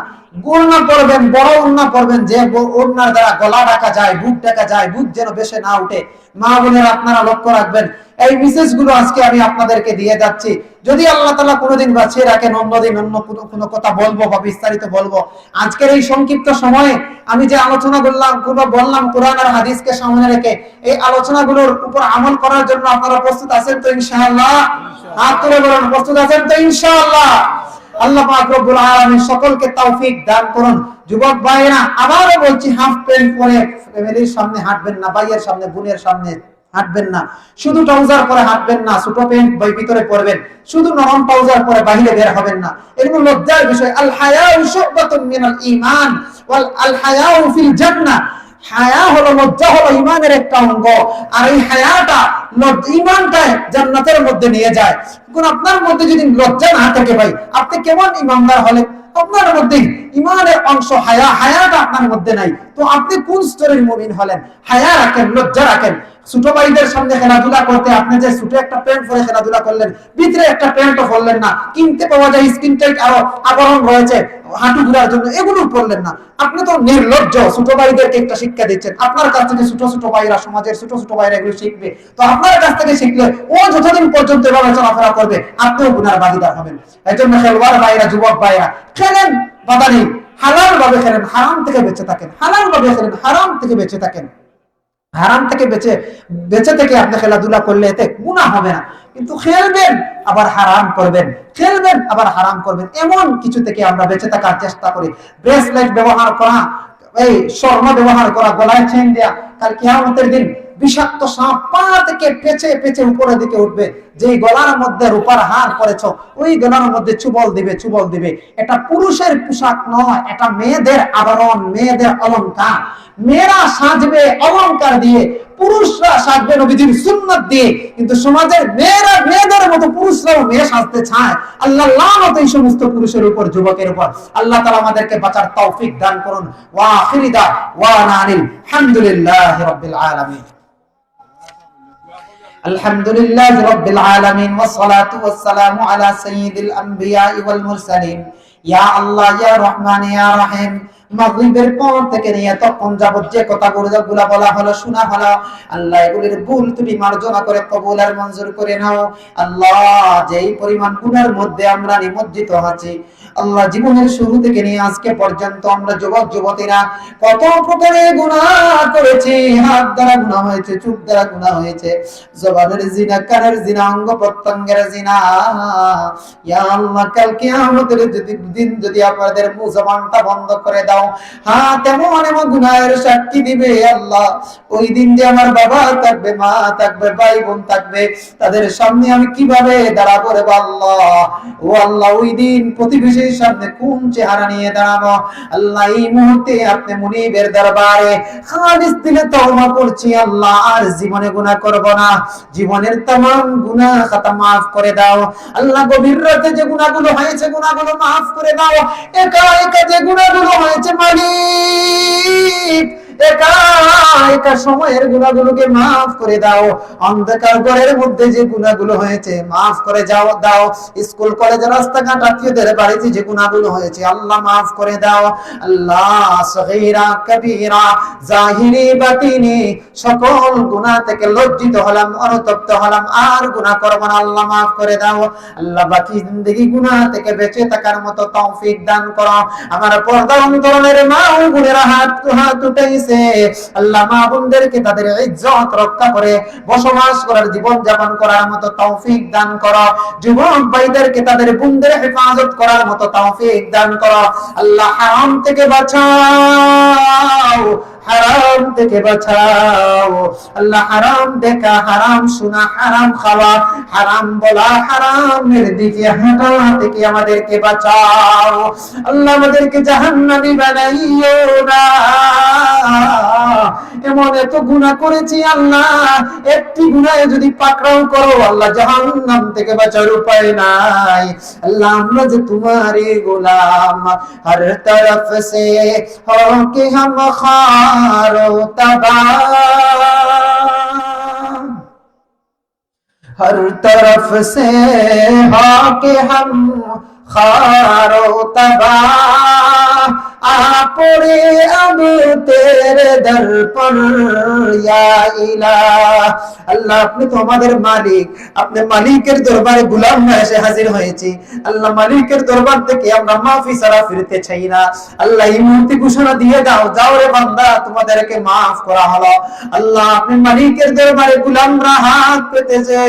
ওড়না পরবেন, বড় ওড়না পরবেন, যে ওড়নার দ্বারা গলা ঢাকা যায়, বুক ঢাকা যায়, বুক যেন বেশে না উঠে। মা বোনের আপনারা লক্ষ্য রাখবেন। এই মেসেজ গুলো আজকে আমি আপনাদেরকে দিয়ে যাচ্ছি। যদি আল্লাহ তাআলা কোনোদিন বাঁচিয়ে রাখেন, অন্যদিন অন্য কোনো কথা বলবো বা বিস্তারিত বলবো। আজকের এই সংক্ষিপ্ত সময়ে আমি যে আলোচনা বললাম কোরআন আর হাদিসকে সামনে রেখে, এই আলোচনাগুলোর উপর আমল করার জন্য আপনারা প্রস্তুত আছেন তো ইনশাআল্লাহ? হাত তুলে বলুন, প্রস্তুত আছেন তো ইনশাআল্লাহ? আল্লাহ পাক রব্বুল আলামিন সকলকে তৌফিক দান করুন। যুবক ভাইরা, আবারও বলছি, হাফ প্যান্ট পরে ফ্যামিলির সামনে হাঁটবেন না, ভাইয়ের সামনে, বোনের সামনে হাঁটবেন না, শুধু ট্রাউজার পরে হাঁটবেন না, ছোট প্যান্ট ভিতরে পরবেন, শুধু নরম ট্রাউজার পরে বাইরে বের হবেন না, এগুলো লজ্জার বিষয়। আল হায়াউ শুবাতুন মিনাল ঈমান ওয়াল আল হায়াউ ফিল জান্নাহ। হায়া হলো, লজ্জা হলো ঈমানের একটা অঙ্গ, আর এই হায়াটা ঈমানটা জান্নাতের মধ্যে নিয়ে যায়। কোন আপনার মধ্যে যদি লজ্জা না থাকে ভাই, আপনি কেমন ঈমানদার হলেন? আপনার মধ্যে ঈমানের অংশ হায়াটা আপনার মধ্যে নাই, তো আপনি কোন স্তরের মুমিন হলেন? হায়া রাখেন, লজ্জা রাখেন। ছোট ভাইদের সামনে খেলাধুলা করতে আপনি যে ছোট একটা প্যান্ট পরে খেলাধুলা করলেন, ভিতরে একটা প্যান্টও পরলেন না, কিনতে পাওয়া যায় স্কিন টাইট আরো আবরণ রয়েছে হাঁটু ঘোরার জন্য, এগুলো পরলেন না, আপনি তো নির্লজ্জ। ছোট ভাইদেরকে একটা শিক্ষা দিচ্ছেন, আপনার কাছ থেকে ছোট ছোট ভাইরা, সমাজের ছোট ছোট ভাইরা এগুলো শিখবে, তো আপনার কাছ থেকে শিখলে ও যতদিন পর্যন্ত এভাবে চলাফেরা করবে, আপনিও গুনার ভাগীদার হবেন। এই জন্য খেলোয়াড় ভাইরা, যুবক ভাইরা, খেলেন বাধা নেই, হালাল ভাবে খেলেন, হারাম থেকে বেঁচে থাকেন, হালাল ভাবে খেলেন, হারাম থেকে বেঁচে থাকেন। হারাম থেকে বেঁচে থেকে আপনি খেলাধুলা করলে এতে গুনাহ হবে না, কিন্তু খেলবেন আবার হারাম করবেন, খেলবেন আবার হারাম করবেন, এমন কিছু থেকে আমরা বেঁচে থাকার চেষ্টা করি। ব্রেসলেট ব্যবহার করা, এই স্বর্ণ ব্যবহার করা, গলায় চেইন দেয়া, কাল কিয়ামতের দিন বিষাক্ত সাপ পা থেকে পেঁচে পেঁচে উপরের দিকে উঠবে, যেই গলার মধ্যে রূপার হার পরেছ, ওই গলার মধ্যে চুবল দিবে। এটা পুরুষের পোশাক নয়, এটা মেয়েদের আবরণ, মেয়েদের অলংকার। মেয়েরা সাজবে অলংকার দিয়ে, পুরুষরা সাজবে নবীজির সুন্নাত দিয়ে, কিন্তু সমাজের মেয়েদের মতো পুরুষরাও মেয়ে সাজতে চায়। আল্লাহ লানত এই সমস্ত পুরুষের উপর, যুবকের উপর। আল্লাহ তাআলা আমাদেরকে বাঁচার তৌফিক দান করুন। ওয়া আখিরি দাওয়ানা আলহামদুলিল্লাহি রাব্বিল আলামিন। আলহামদুলিল্লাহি রাব্বিল আলামিন ওয়াস সালাতু ওয়াস সালামু আলা সাইয়্যিদিল আমবিয়া ওয়াল মুরসালিন। ইয়া আল্লাহ, ইয়া রহমান, ইয়া রহিম, মাগরিবের পর থেকে নিয়ে তখন যাবত যে কথাগুলো বলা হলো, শোনা হলো, আল্লাহ এগুলির ভুল ত্রুটি মার্জনা করে কবুল আর মঞ্জুর করে নাও। আল্লাহ, যেই পরিমাণ গুনার মধ্যে আমরা নিমজ্জিত আছি, আল্লাহ জীবনের শুরু থেকে নিয়ে আজকে পর্যন্ত আমরা যুবক যুবতীরা কত প্রকারের গুনাহ করেছি। হাত দ্বারা গুনাহ হয়েছে, চোখ দ্বারা গুনাহ হয়েছে, জবানের জিনা, কানের জিনা, অঙ্গ প্রত্যঙ্গের জিনা। ইয়া আল্লাহ, কাল কিয়ামতের দিন যদি আপনাদের জবানটা বন্ধ করে দাও, হাত এমন এমন গুনাহের সাক্ষী দিবে আল্লাহ, ওই দিন যে আমার বাবা থাকবে, মা থাকবে, ভাই বোন থাকবে, তাদের সামনে আমি কিভাবে দাঁড়াবো রে আল্লাহ? ও আল্লাহ, ওই দিন প্রতিবেশীর সামনে কোন চেহারা নিয়ে দাঁড়াবো? আল্লাহ, এই মুহূর্তে আপনি মুনিবের দরবারে খালিস দিলে তওবা করছি আল্লাহ, আর জীবনে গুনাহ করব না, জীবনের तमाम গুনাহ খাতা maaf করে দাও আল্লাহ। গভীর রাতে যে গুনাহগুলো হয়েছে, গুনাহগুলো maaf করে দাও। একা একা যে গুনাহগুলো হয়েছে মালিক, একা সময়ের গুনাহগুলোকে maaf করে দাও। অন্ধকার ঘরের মধ্যে যে গুনাহগুলো হয়েছে maaf করে দাও। স্কুল কলেজ রাস্তাঘাট আত্মীয়দের বাড়িতে যে গুনাহগুলো হয়েছে আল্লাহ maaf করে দাও আল্লাহ। সগীরা কবীরা, জাহিরি বাতিনি, সকল গুনাহ থেকে লজ্জিত হলাম, অনুতপ্ত হলাম, আর গুনাহ করব না আল্লাহ, maaf করে দাও আল্লাহ। বাকি জিন্দেগি গুনাহ থেকে বেঁচে থাকার মতো তৌফিক দান করো। আমার পর্দা অন্তরের মা ও বোনেরা হাত উঠাইছে আল্লাহ, মা বোনদেরকে তাদের ইজ্জত রক্ষা করে বসবাস করার, জীবন যাপন করার মতো তৌফিক দান করো। যুবক ভাইদেরকে তাদের বোনদের হেফাজত করার মতো তৌফিক দান করো আল্লাহ। হারাম থেকে বাঁচাও, হারাম থেকে বাঁচাও আল্লাহ। হারাম দেখা, হারাম শোনা, হারাম খাওয়া, হারাম বলা, হারামের দিকে হাঁটা থেকে আমাদেরকে বাঁচাও আল্লাহ। আমাদেরকে জাহান্নামী বানাইও না। এমন এত গুনাহ করেছি আল্লাহ, একটি গুনাহে যদি পাকড়াও করো আল্লাহ, জাহান্নাম থেকে বাঁচার উপায় নাই আল্লাহ। আমরা যে তোমারই গোলাম, হর তরফ সে हो के हम खारो तबाह। हर तरफ से होके हम खारो तबाह आ पड़े अब तेरे दर पर या इलाह। আল্লাহ আপনি তো আমাদের মালিক, আপনি মালিকের দরবারে গোলাম হয়ে এসে হাজির হয়েছি। আল্লাহ মালিকের দরবার থেকে আমরা মাফি ছাড়া ফিরতে চাই না। আল্লাহ এই মুহূর্তে ঘোষণা দিয়ে দাও, যাও রে বান্দা, তোমাদেরকে মাফ করা হলো। আল্লাহ আপনি মালিকের দরবারে গোলামরা হাত পেতেছে।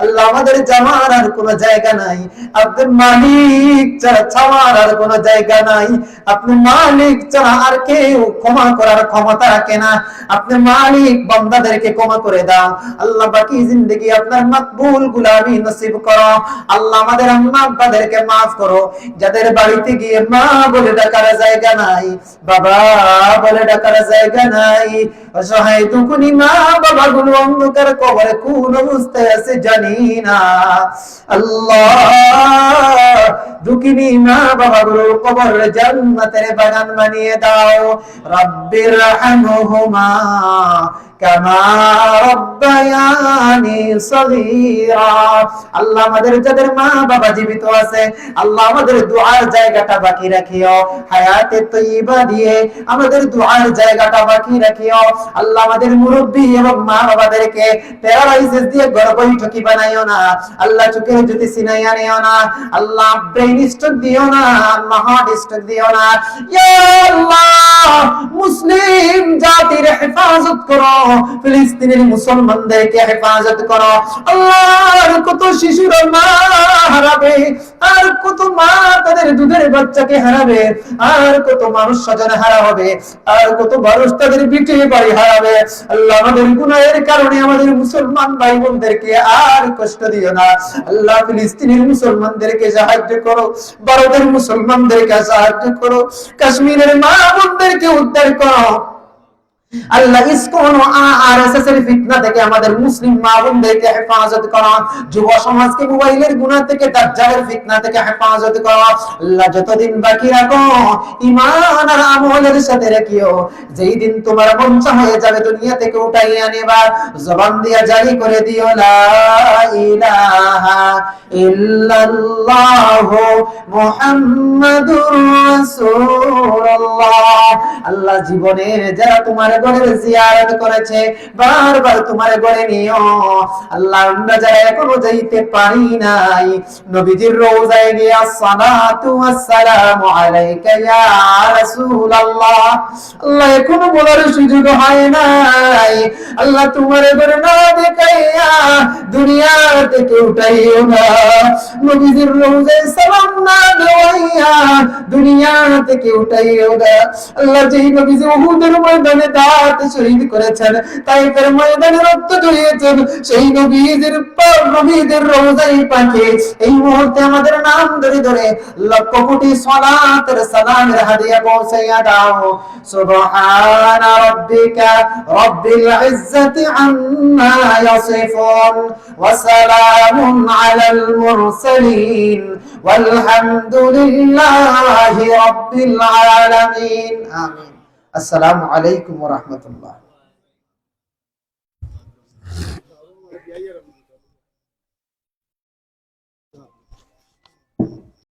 আল্লাহ আমাদের যাওয়ার আর কোনো জায়গা নাই, আপনি মালিক ছাড়া ছাড়ার আর কোনো জায়গা নাই। আপনি মালিক ছাড়া আর কেউ ক্ষমা করার ক্ষমতা রাখে না। আপনি মালিক, বান্দাদেরকে ক্ষমা করে দাও। আল্লাহ বাকি জিন্দেগি আপনার মকবুল গুলামি নসিব করো। আল্লাহ আমাদের আম্মা আব্বাদেরকে মাফ করো, যাদের বাড়িতে গিয়ে মা বলে ডাকার জায়গা নাই, বাবা বলে ডাকার জায়গা নাই, অসহায় দুঃখী মা বাবা গুলো অন্ধকার কবরে কোন অবস্থায় আছে জানি না। আল্লাহ দুঃখিনী মা বাবা গুলো কবর জান্নাতের বাগান বানিয়ে দাও। রব্বির রহমহুমা কামা রব্বায়ানি সগীরা। আল্লাহ আমাদের যাদের মা বাবা জীবিত আছে, আল্লাহ আমাদের দুআর জায়গাটা বাকি রাখিও, হায়াতে তয়্যিবা দিয়ে আমাদের দুআর জায়গাটা বাকি রাখিও। আল্লাহ আমাদের মুরব্বি এবং মা বাবাদেরকে প্যারালাইসিস দিয়ে গর্ভবতী বানাইও না। আল্লাহ চোখের জ্যোতি ছিনাইয়া নিও না। আল্লাহ ব্রেইন স্ট্রোক দিও না, হার্ট স্ট্রোক দিও না। ইয়া আল্লাহ মুসলিম জাতির হেফাজত করো, ফিলিস্তিনের মুসলমানদেরকে হেফাজত করো। আল্লাহ কত শিশুরা মা হারাবে, আর কত মা তাদের দুধের বাচ্চাকে হারাবে, আর কত মানুষ স্বজন হারা হবে, আর কত মানুষ তাদের বিটে বাড়ি হারাবে। আল্লাহ আমাদের গুনাহের কারণে আমাদের মুসলমান ভাই বোনদেরকে আর কষ্ট দিও না। আল্লাহ ফিলিস্তিনের মুসলমানদেরকে সাহায্য করো, ভারতের মুসলমানদেরকে সাহায্য করো, কাশ্মীরের মা বোনদেরকে উদ্ধার করো। আল্লাহ ইসকন আরএসএস এর ফিতনা থেকে আমাদের মুসলিম মা বোনদেরকে হেফাজত করো, যুব সমাজকে মোবাইলের গুনাহ থেকে, দাজ্জালের ফিতনা থেকে হেফাজত করো। আল্লাহ যতদিন বাকি রাখো ঈমান আর আমলের সাথে রাখিও, যেই দিন তোমার মঞ্চা হয়ে যাবে দুনিয়া থেকে উঠাইয়া নেবা, জবান দিয়া জারি করে দিও লা ইলাহা ইল্লাল্লাহু মুহাম্মাদুর রাসূলুল্লাহ। আল্লাহ জীবনের যারা তোমার ঘরের জিয়ারত করেছে, বারবার তোমার ঘরে নিও। আল্লাহ আমরা যারা এখনো যাইতে পারি নাই, নবীজির রওজায় গিয়ে আসসালাতু ওয়াসসালামু আলাইকা ইয়া রাসূলুল্লাহ, আল্লাহ এখনো বলার সুযোগ হয় নাই। আল্লাহ তোমার ঘরে না দেখাইয়া দুনিয়া থেকে উঠাইও না, নবীজির রওজায় সালাম না দেওয়াইয়া দুনিয়া থেকে উঠাইও না। আল্লাহ যেই নবীজি উহুদের ময়দানে দাঁত শহীদ করেছেন, তাইফের ময়দানে রক্ত ঝরিয়েছেন, সেই নবীদের রওজায় পাকে এই মুহূর্তে আমাদের নাম ধরে ধরে লক্ষ কোটি সালাতের সালামের হাদিয়া পৌঁছাইয়া দাও। সুবহান রাব্বিকা রাব্বিল ইজ্জাতি আম্মা ইয়াসিফুন ওয়া সালামুন আলাল মুরসালিন ওয়ালহামদুলিল্লাহি রাব্বিল আলামিন। আমিন। আসসালামু আলাইকুম ওয়া রাহমাতুল্লাহ।